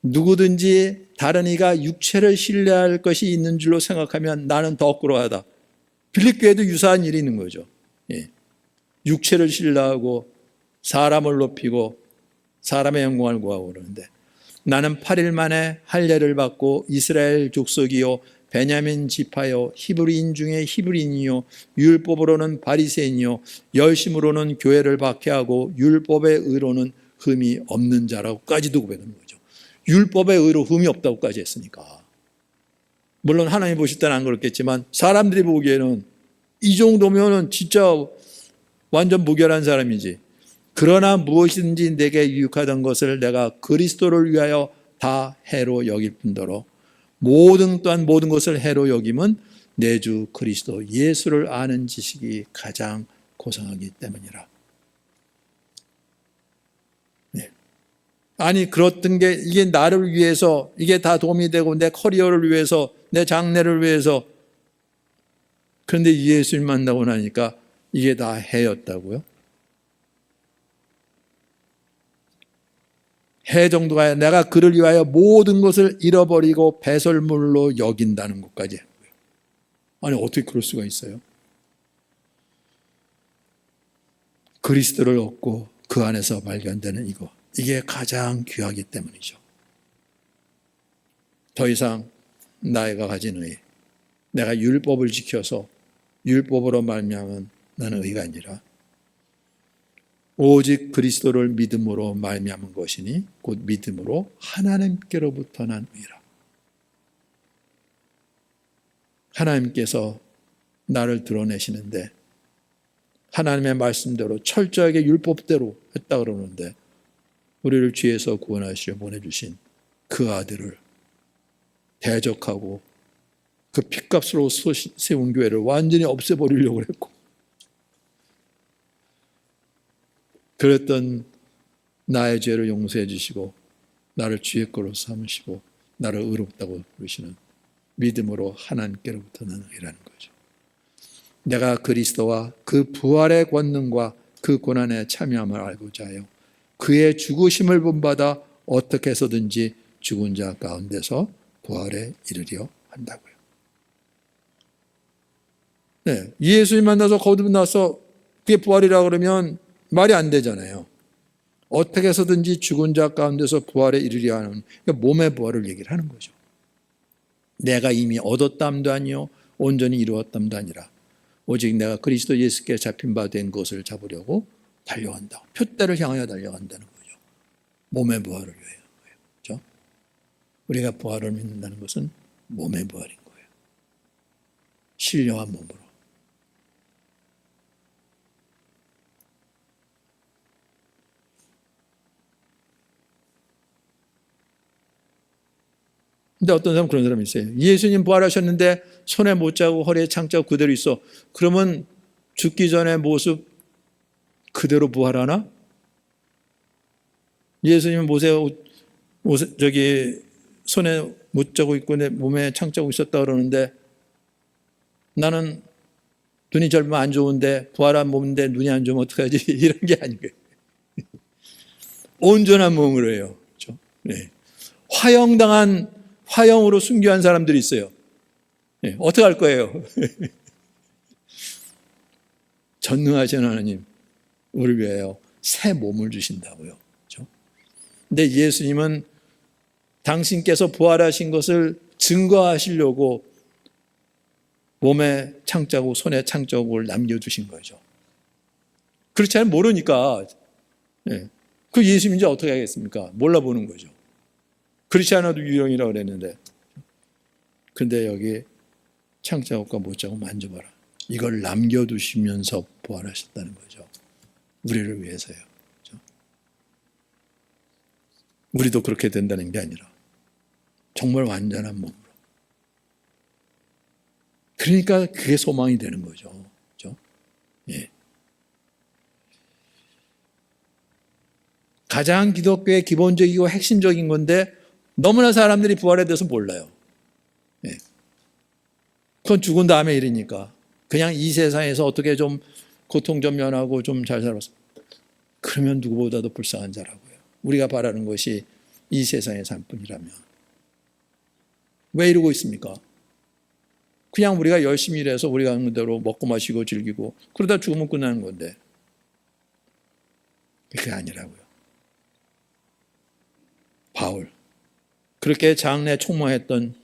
Speaker 1: 누구든지 다른 이가 육체를 신뢰할 것이 있는 줄로 생각하면 나는 더 그러하다. 빌립교에도 유사한 일이 있는 거죠. 예. 육체를 신뢰하고 사람을 높이고 사람의 영광을 구하고 그러는데 나는 8일 만에 할례를 받고 이스라엘 족속이요 베냐민 지파요 히브리인 중에 히브리인이요 율법으로는 바리새인이요 열심으로는 교회를 박해하고 율법의 의로는 흠이 없는 자라고까지도 고백하는 거죠. 율법의 의로 흠이 없다고까지 했으니까. 물론 하나님 보실 때는 안 그렇겠지만 사람들이 보기에는 이 정도면은 진짜 완전 무결한 사람이지. 그러나 무엇이든지 내게 유익하던 것을 내가 그리스도를 위하여 다 해로 여길 뿐더러 또한 모든 것을 해로 여김은 내 주 그리스도 예수를 아는 지식이 가장 고상하기 때문이라. 네. 아니 그렇던 게 이게 나를 위해서 이게 다 도움이 되고 내 커리어를 위해서 내 장래를 위해서 그런데 예수님 만나고 나니까 이게 다 해였다고요? 해 정도가 아니라 내가 그를 위하여 모든 것을 잃어버리고 배설물로 여긴다는 것까지 했고요. 아니 어떻게 그럴 수가 있어요? 그리스도를 얻고 그 안에서 발견되는 이거, 이게 가장 귀하기 때문이죠. 더 이상 나이가 가진 의, 내가 율법을 지켜서 율법으로 말미암은 나는 의가 아니라 오직 그리스도를 믿음으로 말미암은 것이니 곧 믿음으로 하나님께로부터 난 의라. 하나님께서 나를 드러내시는데 하나님의 말씀대로 철저하게 율법대로 했다 그러는데 우리를 죄에서 구원하시려 보내주신 그 아들을 대적하고 그 핏값으로 세운 교회를 완전히 없애버리려고 했고 그랬던 나의 죄를 용서해 주시고 나를 주의 거로 삼으시고 나를 의롭다고 부르시는 믿음으로 하나님께로부터 나는 의라는 거죠. 내가 그리스도와 그 부활의 권능과 그 고난에 참여함을 알고자 하여 그의 죽으심을 본받아 어떻게 해서든지 죽은 자 가운데서 부활에 이르려 한다고요. 네, 예수님 만나서 거듭나서 그게 부활이라 그러면 말이 안 되잖아요. 어떻게 해서든지 죽은 자 가운데서 부활에 이르려 하는 그러니까 몸의 부활을 얘기를 하는 거죠. 내가 이미 얻었담도 아니요 온전히 이루었담도 아니라 오직 내가 그리스도 예수께 잡힌 바 된 것을 잡으려고 달려간다. 표대를 향하여 달려간다는 거죠. 몸의 부활을 위하여. 그렇죠? 우리가 부활을 믿는다는 것은 몸의 부활인 거예요. 신령한 몸으로. 근데 어떤 사람은 그런 사람이 있어요. 예수님 부활하셨는데 손에 못 자고 허리에 창자고 그대로 있어. 그러면 죽기 전의 모습 그대로 부활하나? 예수님은 손에 못 자고 있고 내 몸에 창자고 있었다 그러는데 나는 눈이 젊으면 안 좋은데 부활한 몸인데 눈이 안 좋으면 어떡하지? 이런 게 아니고요. 온전한 몸으로 해요. 그렇죠? 네. 화형으로 순교한 사람들이 있어요. 네. 어떻게 할 거예요? 전능하신 하나님, 우리 위하여 새 몸을 주신다고요. 그렇죠? 근데 예수님은 당신께서 부활하신 것을 증거하시려고 몸에 창자국, 손에 창자국을 남겨두신 거죠. 그렇지 않으면 모르니까. 네. 그 예수님인지 어떻게 하겠습니까? 몰라보는 거죠. 그렇지 않아도 유령이라고 그랬는데. 근데 여기 창자국과 못자국 만져봐라. 이걸 남겨두시면서 부활하셨다는 거죠. 우리를 위해서요. 그렇죠? 우리도 그렇게 된다는 게 아니라 정말 완전한 몸으로. 그러니까 그게 소망이 되는 거죠. 그렇죠? 예. 가장 기독교의 기본적이고 핵심적인 건데 너무나 사람들이 부활에 대해서 몰라요. 예. 그건 죽은 다음에 일이니까. 그냥 이 세상에서 어떻게 좀 고통 좀 면하고 좀 잘 살았어. 그러면 누구보다도 불쌍한 자라고요. 우리가 바라는 것이 이 세상의 삶뿐이라면. 왜 이러고 있습니까? 그냥 우리가 열심히 일해서 우리가 하는 대로 먹고 마시고 즐기고 그러다 죽으면 끝나는 건데. 그게 아니라고요. 바울. 그렇게 장래 총망했던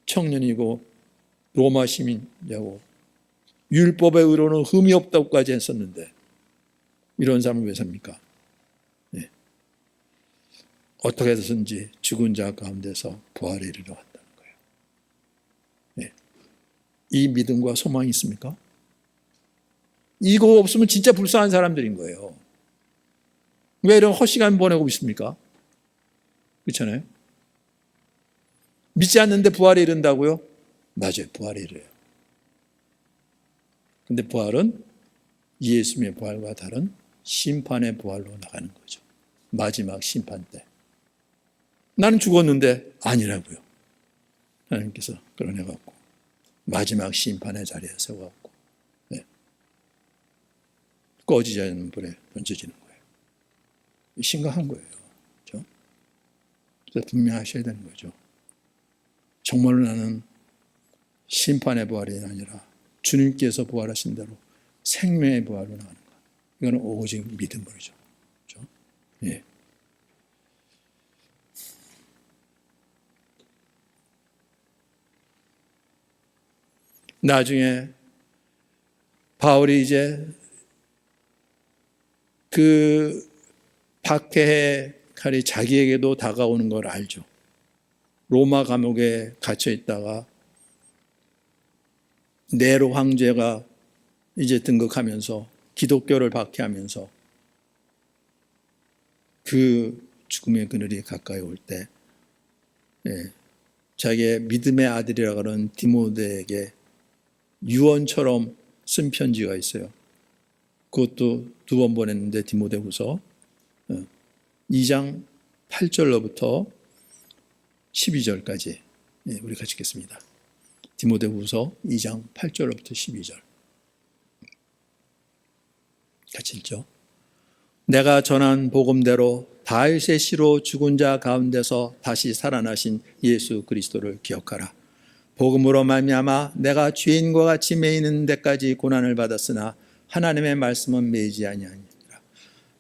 Speaker 1: 청년이고 로마 시민이고 율법의 의로는 흠이 없다고까지 했었는데 이런 사람은 왜 삽니까? 네. 어떻게 해서든지 죽은 자 가운데서 부활에 이르러 간다는 거예요. 네. 이 믿음과 소망이 있습니까? 이거 없으면 진짜 불쌍한 사람들인 거예요. 왜 이런 헛시간 보내고 있습니까? 그렇잖아요? 믿지 않는데 부활에 이른다고요? 맞아요. 부활에 이르요. 근데 부활은 예수님의 부활과 다른 심판의 부활로 나가는 거죠. 마지막 심판 때. 나는 죽었는데 아니라고요. 하나님께서 끌어내갖고 마지막 심판의 자리에 세워갖고 네. 꺼지지 않는 불에 던져지는 거예요. 심각한 거예요. 그렇죠? 그래서 분명하셔야 되는 거죠. 정말로 나는 심판의 부활이 아니라 주님께서 부활하신 대로 생명의 부활로 나가는 것. 이거는 오직 믿음으로죠. 그렇죠? 예. 나중에 바울이 이제 그 박해의 칼이 자기에게도 다가오는 걸 알죠. 로마 감옥에 갇혀 있다가 네로 황제가 이제 등극하면서 기독교를 박해하면서 그 죽음의 그늘이 가까이 올 때 자기의 믿음의 아들이라고 하는 디모데에게 유언처럼 쓴 편지가 있어요. 그것도 2번 보냈는데 디모데후서 2장 8절로부터 12절까지 우리 같이 읽겠습니다. 디모데후서 2장 8절로부터 12절 같이 읽죠. 내가 전한 복음대로 다윗의 씨로 죽은 자 가운데서 다시 살아나신 예수 그리스도를 기억하라. 복음으로 말미암아 내가 죄인과 같이 매이는 데까지 고난을 받았으나 하나님의 말씀은 매이지 아니하니라.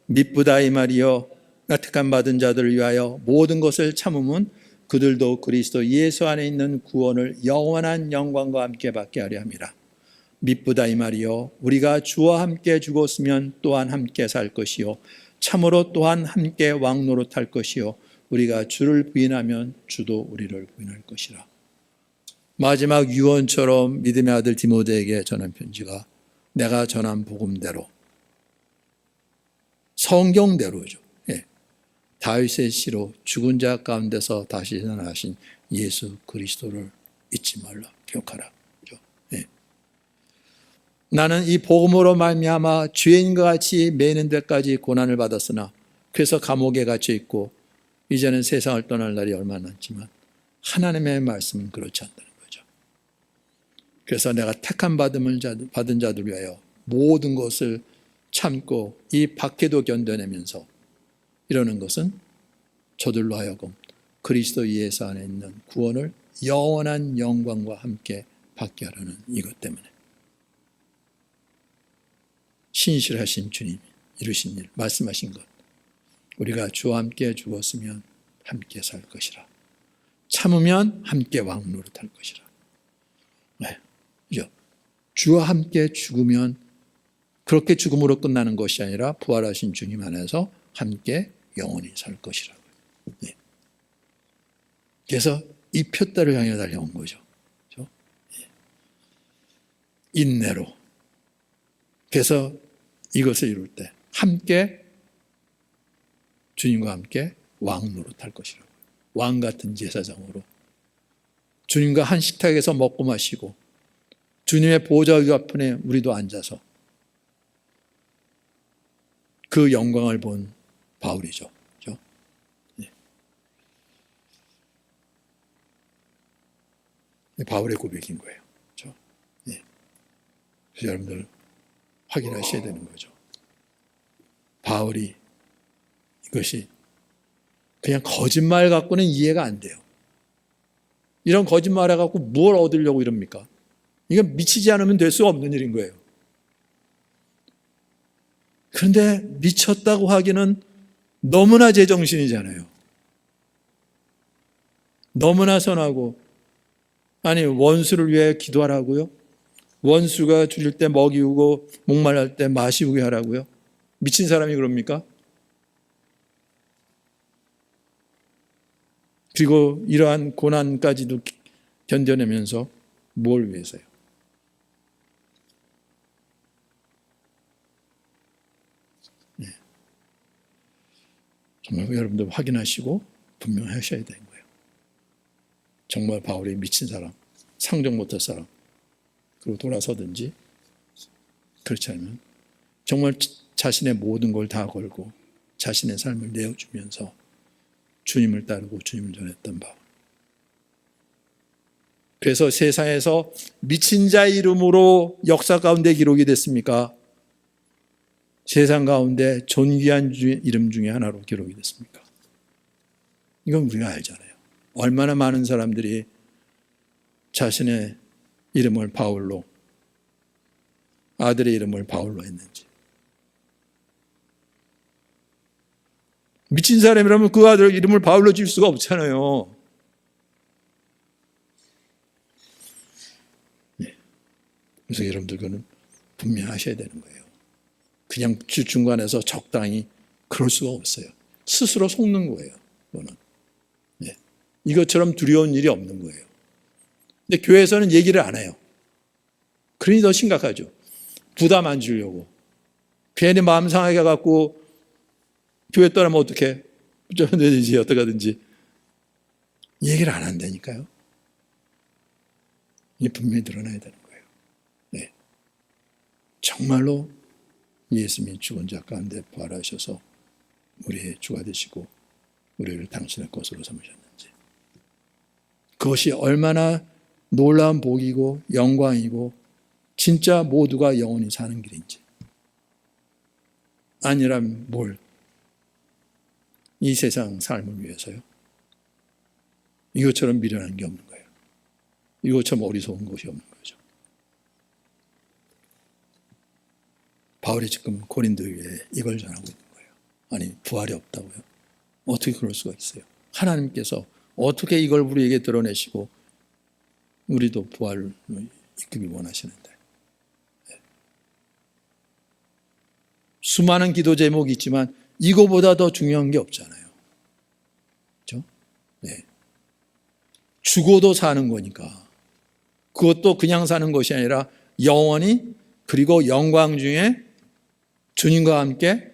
Speaker 1: 미쁘다 이 말이요 나 택함 받은 자들을 위하여 모든 것을 참음은 그들도 그리스도 예수 안에 있는 구원을 영원한 영광과 함께 받게 하려 함이라. 미쁘다 이 말이요 우리가 주와 함께 죽었으면 또한 함께 살 것이요 참으로 또한 함께 왕노릇할 것이요 우리가 주를 부인하면 주도 우리를 부인할 것이라. 마지막 유언처럼 믿음의 아들 디모데에게 전한 편지가 내가 전한 복음대로 성경대로죠. 다윗의 씨로 죽은 자 가운데서 다시 살아나신 예수 그리스도를 잊지 말라. 기억하라. 나는 이 복음으로 말미암아 죄인과 같이 매는 데까지 고난을 받았으나 그래서 감옥에 갇혀 있고 이제는 세상을 떠날 날이 얼마 남지만 하나님의 말씀은 그렇지 않다는 거죠. 그래서 내가 택함 받은 자들 위하여 모든 것을 참고 이 박해도 견뎌내면서 이러는 것은 저들로 하여금 그리스도 예수 안에 있는 구원을 영원한 영광과 함께 받게 하려는 이것 때문에 신실하신 주님이 이루신 일, 말씀하신 것 우리가 주와 함께 죽었으면 함께 살 것이라. 참으면 함께 왕노릇할 것이라. 네. 주와 함께 죽으면 그렇게 죽음으로 끝나는 것이 아니라 부활하신 주님 안에서 함께 영원히 살 것이라고요. 네. 그래서 이 표대를 향해 달려온 거죠. 그렇죠? 네. 인내로. 그래서 이것을 이룰 때 함께 주님과 함께 왕 노릇할 것이라고. 왕 같은 제사장으로 주님과 한 식탁에서 먹고 마시고 주님의 보좌 옆에 우리도 앉아서 그 영광을 본 바울이죠. 그렇죠? 네. 바울의 고백인 거예요. 그렇죠? 네. 그래서 여러분들 확인하셔야 되는 거죠. 바울이 이것이 그냥 거짓말 갖고는 이해가 안 돼요. 이런 거짓말을 갖고 뭘 얻으려고 이럽니까? 이건 미치지 않으면 될 수 없는 일인 거예요. 그런데 미쳤다고 하기는 너무나 제정신이잖아요. 너무나 선하고, 아니 원수를 위해 기도하라고요? 원수가 줄일 때 먹이우고 목말랄 때 마시우게 하라고요? 미친 사람이 그럽니까? 그리고 이러한 고난까지도 견뎌내면서 뭘 위해서요? 네. 정말 여러분들 확인하시고 분명하셔야 되는 거예요. 정말 바울이 미친 사람, 상종 못할 사람, 그리고 돌아서든지, 그렇지 않으면 정말 자신의 모든 걸 다 걸고 자신의 삶을 내어주면서 주님을 따르고 주님을 전했던 바울. 그래서 세상에서 미친 자의 이름으로 역사 가운데 기록이 됐습니까? 세상 가운데 존귀한 이름 중에 하나로 기록이 됐습니까? 이건 우리가 알잖아요. 얼마나 많은 사람들이 자신의 이름을 바울로, 아들의 이름을 바울로 했는지. 미친 사람이라면 그 아들 이름을 바울로 지을 수가 없잖아요. 네. 그래서 여러분들 그거는 분명하셔야 되는 거예요. 그냥 중간에서 적당히 그럴 수가 없어요. 스스로 속는 거예요. 그거는. 네. 이것처럼 두려운 일이 없는 거예요. 근데 교회에서는 얘기를 안 해요. 그러니 더 심각하죠. 부담 안 주려고. 괜히 마음 상하게 갖고 교회 떠나면 어떻게 붙잡아내든지 어떻게 하든지 얘기를 안 한다니까요. 이게 분명히 드러나야 되는 거예요. 네. 정말로 예수님이 죽은 자 가운데 부활하셔서 우리의 주가 되시고 우리를 당신의 것으로 삼으셨는지, 그것이 얼마나 놀라운 복이고 영광이고 진짜 모두가 영원히 사는 길인지. 아니라면 뭘? 이 세상 삶을 위해서요? 이것처럼 미련한 게 없는 거예요. 이것처럼 어리석은 것이 없는 거죠. 바울이 지금 고린도에 이걸 전하고 있는 거예요. 아니, 부활이 없다고요? 어떻게 그럴 수가 있어요? 하나님께서 어떻게 이걸 우리에게 드러내시고 우리도 부활을 이끌기 원하시는데. 네. 수많은 기도 제목이 있지만 이거보다 더 중요한 게 없잖아요. 그렇죠? 네. 죽어도 사는 거니까. 그것도 그냥 사는 것이 아니라 영원히, 그리고 영광 중에 주님과 함께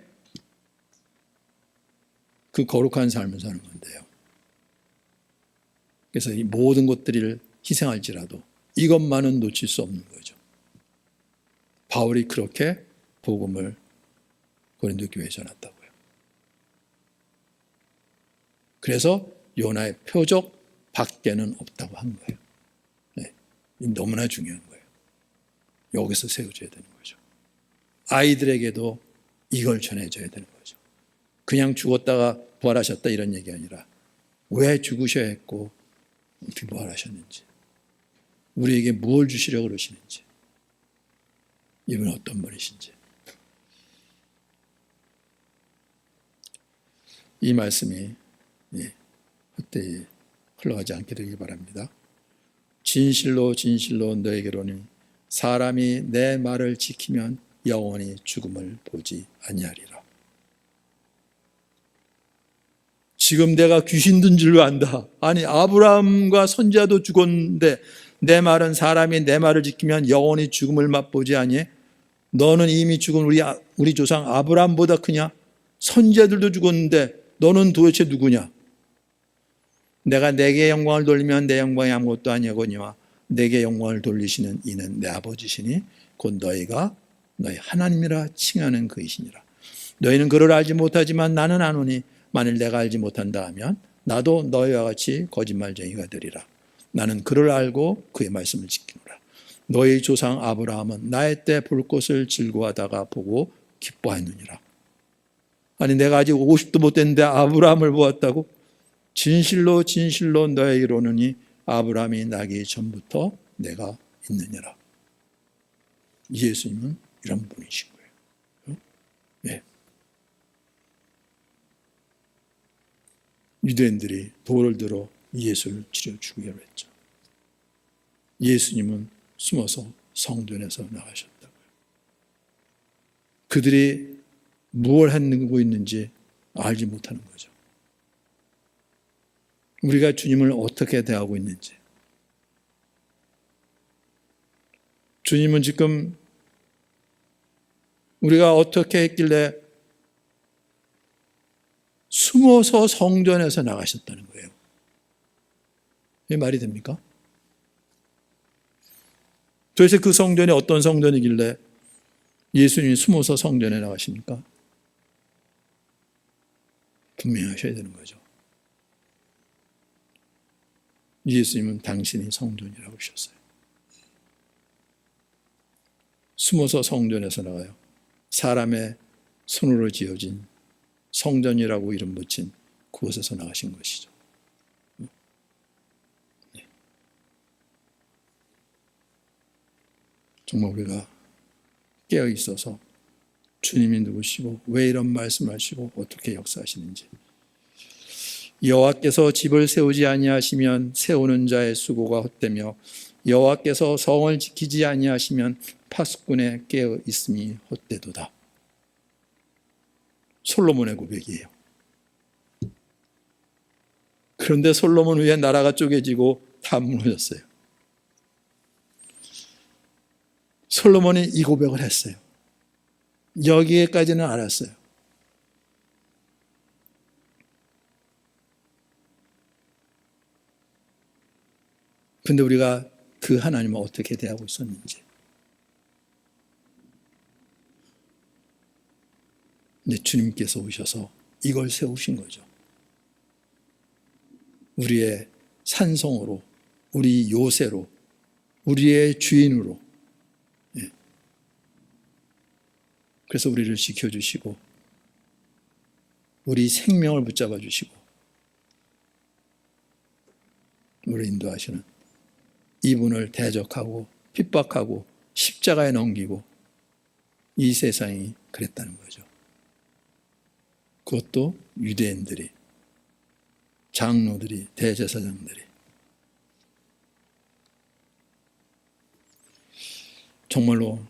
Speaker 1: 그 거룩한 삶을 사는 건데요. 그래서 이 모든 것들을 희생할지라도 이것만은 놓칠 수 없는 거죠. 바울이 그렇게 복음을 고린도 교회에 전했다고요. 그래서 요나의 표적 밖에는 없다고 한 거예요. 네. 너무나 중요한 거예요. 여기서 세워져야 되는 거죠. 아이들에게도 이걸 전해줘야 되는 거죠. 그냥 죽었다가 부활하셨다 이런 얘기 아니라 왜 죽으셔야 했고 어떻게 부활하셨는지, 우리에게 무엇을 주시려고 그러시는지, 이분 어떤 분이신지. 이 말씀이 헛되이 흘러가지 않게 되길 바랍니다. 진실로 진실로 너에게로는 사람이 내 말을 지키면 영원히 죽음을 보지 아니하리라. 지금 내가 귀신 든 줄로 안다. 아니, 아브라함과 선지자도 죽었는데 내 말은 사람이 내 말을 지키면 영원히 죽음을 맛보지 아니해? 너는 이미 죽은 우리 조상 아브라함보다 크냐? 선지자들도 죽었는데 너는 도대체 누구냐? 내가 내게 영광을 돌리면 내 영광이 아무것도 아니거니와 내게 영광을 돌리시는 이는 내 아버지시니 곧 너희가 너희 하나님이라 칭하는 그이시니라. 너희는 그를 알지 못하지만 나는 아노니 만일 내가 알지 못한다 하면 나도 너희와 같이 거짓말쟁이가 되리라. 나는 그를 알고 그의 말씀을 지키노라. 너희 조상 아브라함은 나의 때 볼 것을 즐거워하다가 보고 기뻐하였느니라. 아니 내가 아직 50도 못 됐는데 아브라함을 보았다고? 진실로 진실로 너에게 이르노니 아브라함이 나기 전부터 내가 있느니라. 예수님은 이런 분이신 거예요. 네. 유대인들이 돌을 들어 예수를 치려 죽이려 했죠. 예수님은 숨어서 성전에서 나가셨다고요. 그들이 무엇을 하고 있는지 알지 못하는 거죠. 우리가 주님을 어떻게 대하고 있는지. 주님은 지금 우리가 어떻게 했길래 숨어서 성전에서 나가셨다는 거예요. 이게 말이 됩니까? 도대체 그 성전이 어떤 성전이길래 예수님이 숨어서 성전에 나가십니까? 분명하셔야 되는 거죠. 예수님은 당신이 성전이라고 하셨어요. 숨어서 성전에서 나가요. 사람의 손으로 지어진 성전이라고 이름 붙인 그곳에서 나가신 것이죠. 네. 정말 우리가 깨어 있어서 주님이 누구시고 왜 이런 말씀을 하시고 어떻게 역사하시는지. 여호와께서 집을 세우지 아니하시면 세우는 자의 수고가 헛되며 여호와께서 성을 지키지 아니하시면 파수꾼의 깨어 있음이 헛되도다. 솔로몬의 고백이에요. 그런데 솔로몬 위에 나라가 쪼개지고 다 무너졌어요. 솔로몬이 이 고백을 했어요. 여기에까지는 알았어요. 근데 우리가 그 하나님을 어떻게 대하고 있었는지. 근데 주님께서 오셔서 이걸 세우신 거죠. 우리의 산성으로, 우리 요새로, 우리의 주인으로. 예. 그래서 우리를 지켜주시고 우리 생명을 붙잡아 주시고 우리를 인도하시는 이분을 대적하고 핍박하고 십자가에 넘기고 이 세상이 그랬다는 거죠. 그것도 유대인들이, 장로들이, 대제사장들이. 정말로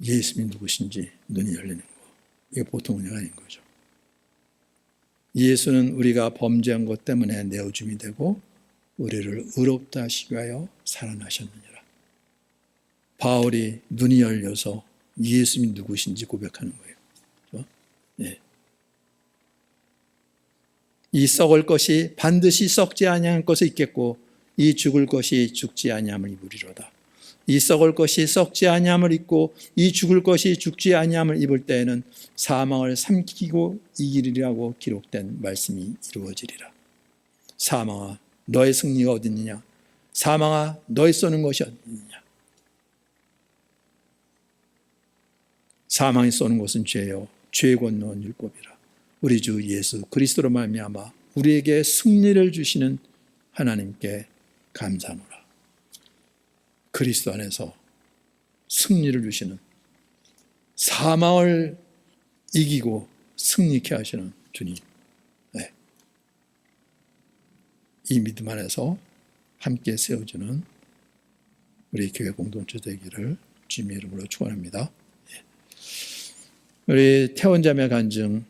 Speaker 1: 예수님이 누구신지 눈이 열리는 거. 이게 보통 은혜가 아닌 거죠. 예수는 우리가 범죄한 것 때문에 내어줌이 되고 우리를 의롭다 하시기 위하여 살아나셨느니라. 바울이 눈이 열려서 예수님이 누구신지 고백하는 거예요. 그렇죠? 네. 이 썩을 것이 반드시 썩지 아니할 것이 있겠고 이 죽을 것이 죽지 아니함을 입으리로다. 이 썩을 것이 썩지 아니함을 입고 이 죽을 것이 죽지 아니함을 입을 때에는 사망을 삼키고 이기리라고 기록된 말씀이 이루어지리라. 사망아 너의 승리가 어디 있느냐? 사망아 너의 쏘는 것이 어디 있느냐? 사망이 쏘는 것은 죄요 죄 권능은 율법이라. 우리 주 예수 그리스도로 말미암아 우리에게 승리를 주시는 하나님께 감사하노라. 그리스도 안에서 승리를 주시는, 사망을 이기고 승리케 하시는 주님. 네. 이 믿음 안에서 함께 세워주는 우리 교회 공동체 되기를 주님의 이름으로 축원합니다. 우리 태원자매 간증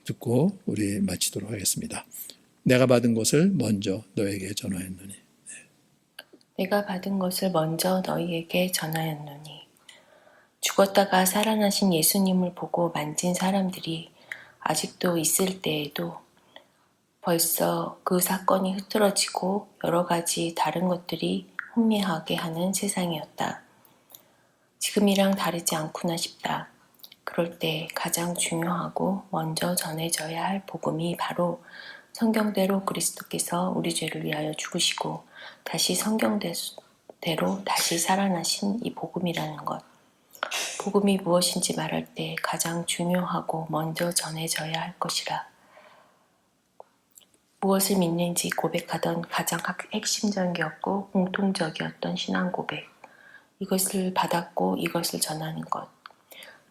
Speaker 1: 듣고 우리 마치도록 하겠습니다. 내가 받은 것을 먼저 너에게 전하였노니.
Speaker 2: 내가 받은 것을 먼저 너희에게 전하였노니 죽었다가 살아나신 예수님을 보고 만진 사람들이 아직도 있을 때에도 벌써 그 사건이 흐트러지고 여러 가지 다른 것들이 혼미하게 하는 세상이었다. 지금이랑 다르지 않구나 싶다. 그럴 때 가장 중요하고 먼저 전해져야 할 복음이 바로 성경대로 그리스도께서 우리 죄를 위하여 죽으시고 다시 성경대로 다시 살아나신 이 복음이라는 것. 복음이 무엇인지 말할 때 가장 중요하고 먼저 전해져야 할 것이라. 무엇을 믿는지 고백하던 가장 핵심적이었고 공통적이었던 신앙 고백. 이것을 받았고 이것을 전하는 것.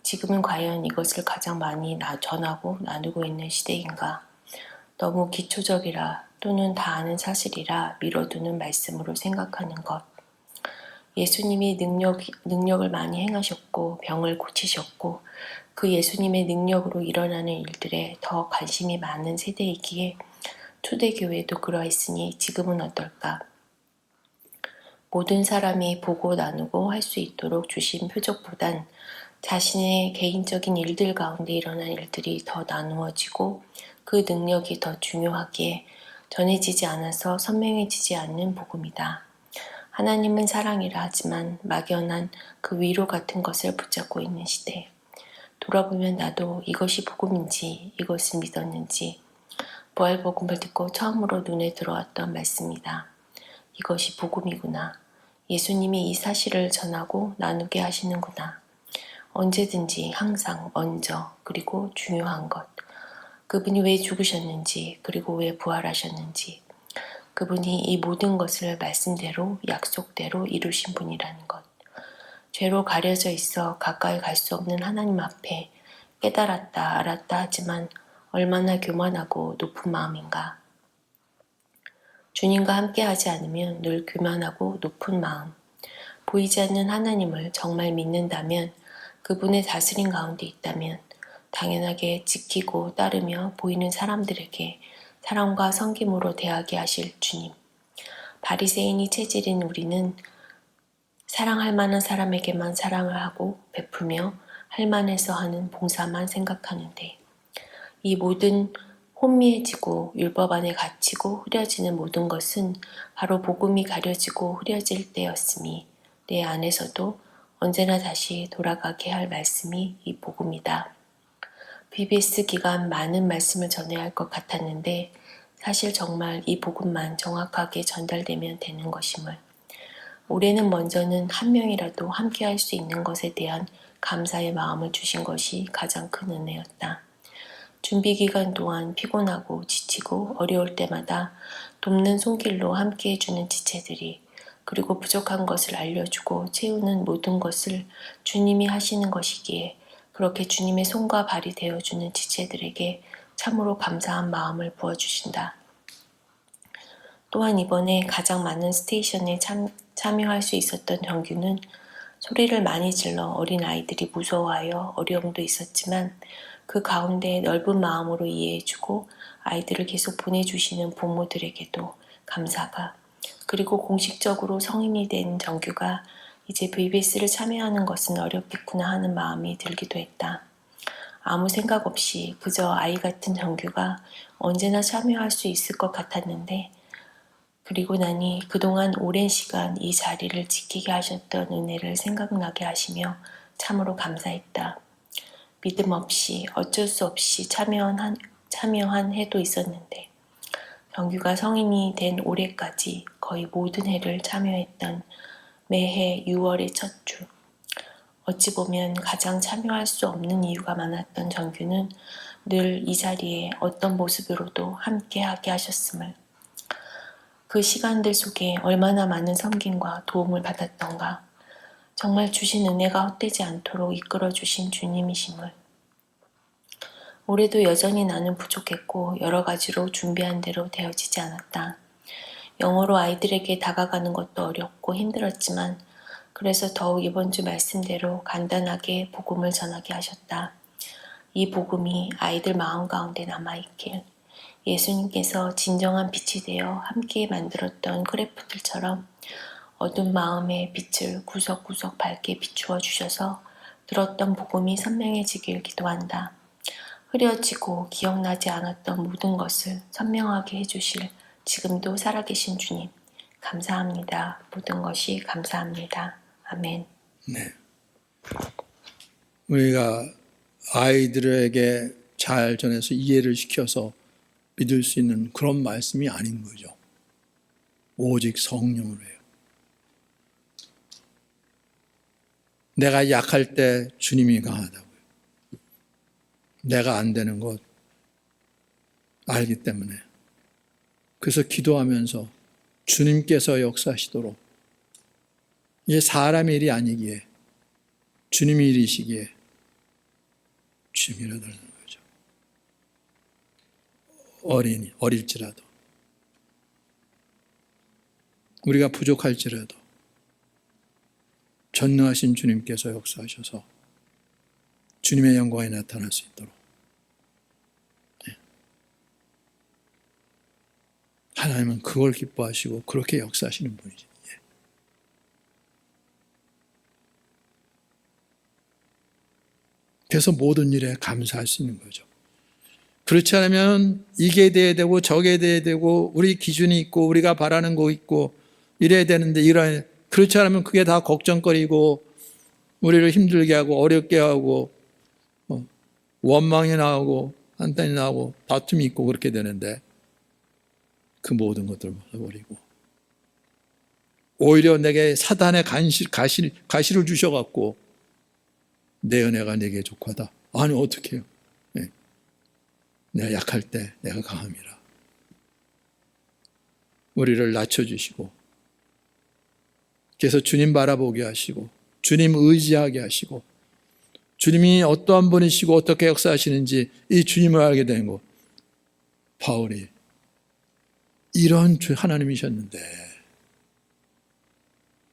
Speaker 2: 지금은 과연 이것을 가장 많이 전하고 나누고 있는 시대인가? 너무 기초적이라 또는 다 아는 사실이라 미뤄두는 말씀으로 생각하는 것. 예수님이 능력을 많이 행하셨고 병을 고치셨고 그 예수님의 능력으로 일어나는 일들에 더 관심이 많은 세대이기에 초대교회도 그러했으니 지금은 어떨까? 모든 사람이 보고 나누고 할 수 있도록 주신 표적보단 자신의 개인적인 일들 가운데 일어난 일들이 더 나누어지고 그 능력이 더 중요하기에 전해지지 않아서 선명해지지 않는 복음이다. 하나님은 사랑이라 하지만 막연한 그 위로 같은 것을 붙잡고 있는 시대. 돌아보면 나도 이것이 복음인지 이것을 믿었는지 부활복음을 듣고 처음으로 눈에 들어왔던 말씀이다. 이것이 복음이구나. 예수님이 이 사실을 전하고 나누게 하시는구나. 언제든지 항상 먼저 그리고 중요한 것. 그분이 왜 죽으셨는지 그리고 왜 부활하셨는지 그분이 이 모든 것을 말씀대로 약속대로 이루신 분이라는 것. 죄로 가려져 있어 가까이 갈 수 없는 하나님 앞에 깨달았다 알았다 하지만 얼마나 교만하고 높은 마음인가. 주님과 함께하지 않으면 늘 교만하고 높은 마음. 보이지 않는 하나님을 정말 믿는다면 그분의 다스림 가운데 있다면 당연하게 지키고 따르며 보이는 사람들에게 사랑과 섬김으로 대하게 하실 주님. 바리새인이 체질인 우리는 사랑할 만한 사람에게만 사랑을 하고 베풀며 할 만해서 하는 봉사만 생각하는데 이 모든 혼미해지고 율법 안에 갇히고 흐려지는 모든 것은 바로 복음이 가려지고 흐려질 때였으니 내 안에서도 언제나 다시 돌아가게 할 말씀이 이 복음이다. BBS 기간 많은 말씀을 전해야 할 것 같았는데 사실 정말 이 복음만 정확하게 전달되면 되는 것임을. 올해는 먼저는 한 명이라도 함께 할 수 있는 것에 대한 감사의 마음을 주신 것이 가장 큰 은혜였다. 준비 기간 동안 피곤하고 지치고 어려울 때마다 돕는 손길로 함께 해주는 지체들이 그리고 부족한 것을 알려주고 채우는 모든 것을 주님이 하시는 것이기에 그렇게 주님의 손과 발이 되어주는 지체들에게 참으로 감사한 마음을 부어주신다. 또한 이번에 가장 많은 스테이션에 참여할 수 있었던 정규는 소리를 많이 질러 어린 아이들이 무서워하여 어려움도 있었지만 그 가운데 넓은 마음으로 이해해주고 아이들을 계속 보내주시는 부모들에게도 감사가 그리고 공식적으로 성인이 된 정규가 이제 VBS를 참여하는 것은 어렵겠구나 하는 마음이 들기도 했다. 아무 생각 없이 그저 아이 같은 정규가 언제나 참여할 수 있을 것 같았는데 그리고 나니 그동안 오랜 시간 이 자리를 지키게 하셨던 은혜를 생각나게 하시며 참으로 감사했다. 믿음 없이 어쩔 수 없이 참여한 해도 있었는데 정규가 성인이 된 올해까지 거의 모든 해를 참여했던 매해 6월의 첫 주. 어찌 보면 가장 참여할 수 없는 이유가 많았던 정규는 늘 이 자리에 어떤 모습으로도 함께하게 하셨음을. 그 시간들 속에 얼마나 많은 섬김과 도움을 받았던가. 정말 주신 은혜가 헛되지 않도록 이끌어주신 주님이심을. 올해도 여전히 나는 부족했고 여러 가지로 준비한 대로 되어지지 않았다. 영어로 아이들에게 다가가는 것도 어렵고 힘들었지만 그래서 더욱 이번 주 말씀대로 간단하게 복음을 전하게 하셨다. 이 복음이 아이들 마음 가운데 남아있길. 예수님께서 진정한 빛이 되어 함께 만들었던 크래프트들처럼 어두운 마음의 빛을 구석구석 밝게 비추어 주셔서 들었던 복음이 선명해지길 기도한다. 흐려지고 기억나지 않았던 모든 것을 선명하게 해주실 지금도 살아계신 주님, 감사합니다. 모든 것이 감사합니다. 아멘.
Speaker 1: 네. 우리가 아이들에게 잘 전해서 이해를 시켜서 믿을 수 있는 그런 말씀이 아닌 거죠. 오직 성령으로 해요. 내가 약할 때 주님이 강하다고요. 내가 안 되는 것 알기 때문에. 그래서 기도하면서 주님께서 역사하시도록, 이게 사람의 일이 아니기에 주님의 일이시기에 주님이 일어나는 거죠. 어릴지라도, 우리가 부족할지라도 전능하신 주님께서 역사하셔서 주님의 영광이 나타날 수 있도록, 하나님은 그걸 기뻐하시고 그렇게 역사하시는 분이죠. 그래서 모든 일에 감사할 수 있는 거죠. 그렇지 않으면 이게 돼야 되고 저게 돼야 되고 우리 기준이 있고 우리가 바라는 거 있고 이래야 되는데 그렇지 않으면 그게 다 걱정거리고 우리를 힘들게 하고 어렵게 하고 원망이 나오고 한탄이 나오고 다툼이 있고 그렇게 되는데, 그 모든 것들을 벗어버리고 오히려 내게 사단의 가시를 주셔갖고 내 은혜가 내게 족하다. 아니 어떻게 해요? 네. 내가 약할 때 내가 강함이라. 우리를 낮춰주시고, 그래서 주님 바라보게 하시고 주님 의지하게 하시고 주님이 어떠한 분이시고 어떻게 역사하시는지 이 주님을 알게 된 것. 바울이 이런 하나님이셨는데,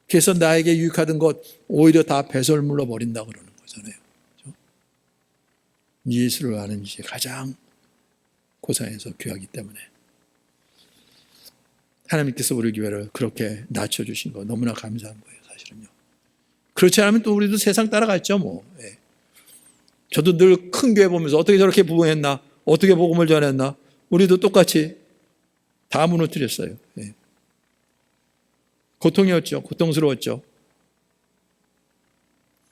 Speaker 1: 그래서 나에게 유익하던 것 오히려 다 배설물로 버린다 그러는 거잖아요. 그렇죠? 예수를 아는 것이 가장 고상에서 귀하기 때문에 하나님께서 우리 교회를 그렇게 낮춰주신 거 너무나 감사한 거예요, 사실은요. 그렇지 않으면 또 우리도 세상 따라갔죠, 뭐. 예. 저도 늘 큰 교회 보면서 어떻게 저렇게 부흥했나, 어떻게 복음을 전했나, 우리도 똑같이 다 무너뜨렸어요. 예. 고통이었죠. 고통스러웠죠.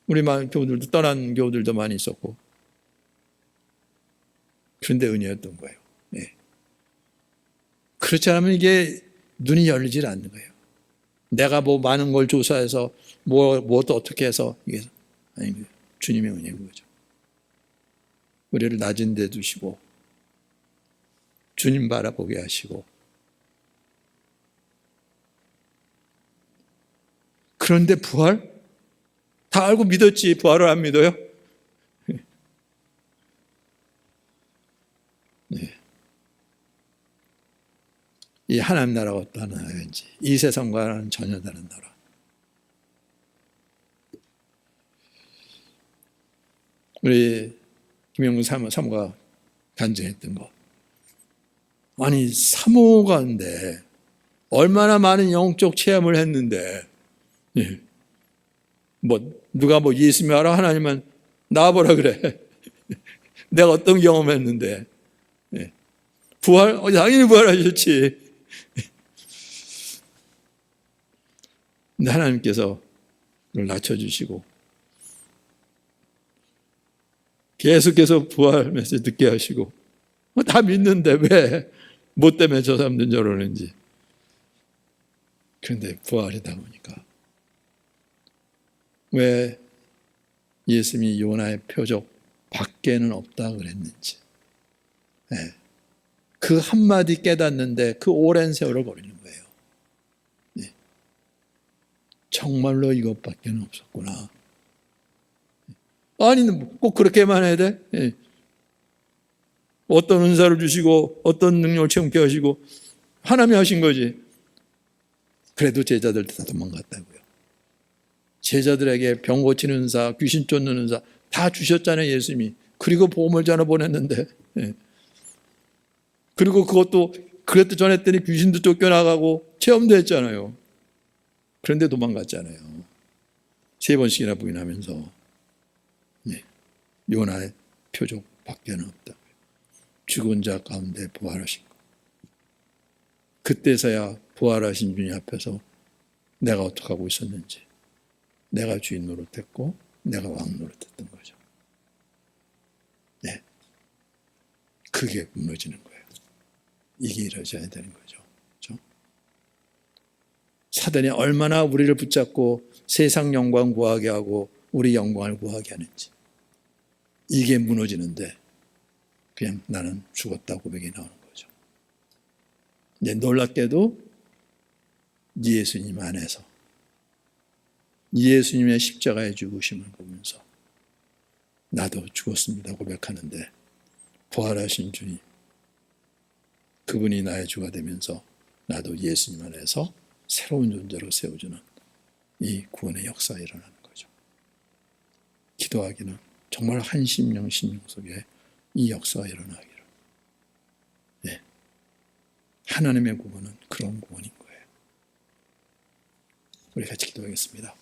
Speaker 1: 우리 교우들도 떠난 교우들도 많이 있었고, 그런데 은혜였던 거예요. 예. 그렇지 않으면 이게 눈이 열리질 않는 거예요. 내가 뭐 많은 걸 조사해서 뭐도 어떻게 해서 이게 아니, 주님의 은혜인 거죠. 우리를 낮은 데 두시고 주님 바라보게 하시고, 그런데 부활? 다 알고 믿었지 부활을 안 믿어요? 네. 이 하나님 나라가 어떤 나라인지, 이 세상과는 전혀 다른 나라. 우리 김영구 사모가 간증했던 거. 아니 사모가인데 얼마나 많은 영적 체험을 했는데, 예. 누가 예수 알아? 하나님은 나와보라 그래. 내가 어떤 경험했는데. 예. 부활? 당연히 부활하셨지. 근데 하나님께서 그걸 낮춰주시고 계속해서 부활 메시지 듣게 하시고, 다 믿는데 왜? 뭐 때문에 저 사람들은 저러는지. 그런데 부활이다 보니까 왜 예수님이 요나의 표적 밖에는 없다 그랬는지, 네. 그 한마디 깨닫는데 그 오랜 세월을 버리는 거예요. 네. 정말로 이것밖에는 없었구나. 아니 꼭 그렇게만 해야 돼? 네. 어떤 은사를 주시고 어떤 능력을 체험케 하시고 하나님이 하신 거지. 그래도 제자들도 다 도망갔다고요. 제자들에게 병 고치는 은사, 귀신 쫓는 은사 다 주셨잖아요, 예수님이. 그리고 복음을 전해 보냈는데, 예. 그리고 그것도 전했더니 귀신도 쫓겨나가고 체험도 했잖아요. 그런데 도망갔잖아요. 3번씩이나 부인하면서. 예. 요나의 표적 밖에는 없다. 죽은 자 가운데 부활하신 것. 그때서야 부활하신 주님 앞에서 내가 어떻게 하고 있었는지, 내가 주인 노릇했고 내가 왕 노릇했던 거죠. 네, 그게 무너지는 거예요. 이게 이루어져야 되는 거죠. 그렇죠? 사단이 얼마나 우리를 붙잡고 세상 영광 구하게 하고 우리 영광을 구하게 하는지, 이게 무너지는데 그냥 나는 죽었다 고백이 나오는 거죠. 근데 놀랍게도 예수님 안에서 예수님의 십자가의 죽으심을 보면서 나도 죽었습니다 고백하는데, 부활하신 주님, 그분이 나의 주가 되면서 나도 예수님 안에서 새로운 존재로 세워주는 이 구원의 역사가 일어나는 거죠. 기도하기는 정말 한심령 심령 속에 이 역사가 일어나기를. 네. 하나님의 구원은 그런 구원인 거예요. 우리 같이 기도하겠습니다.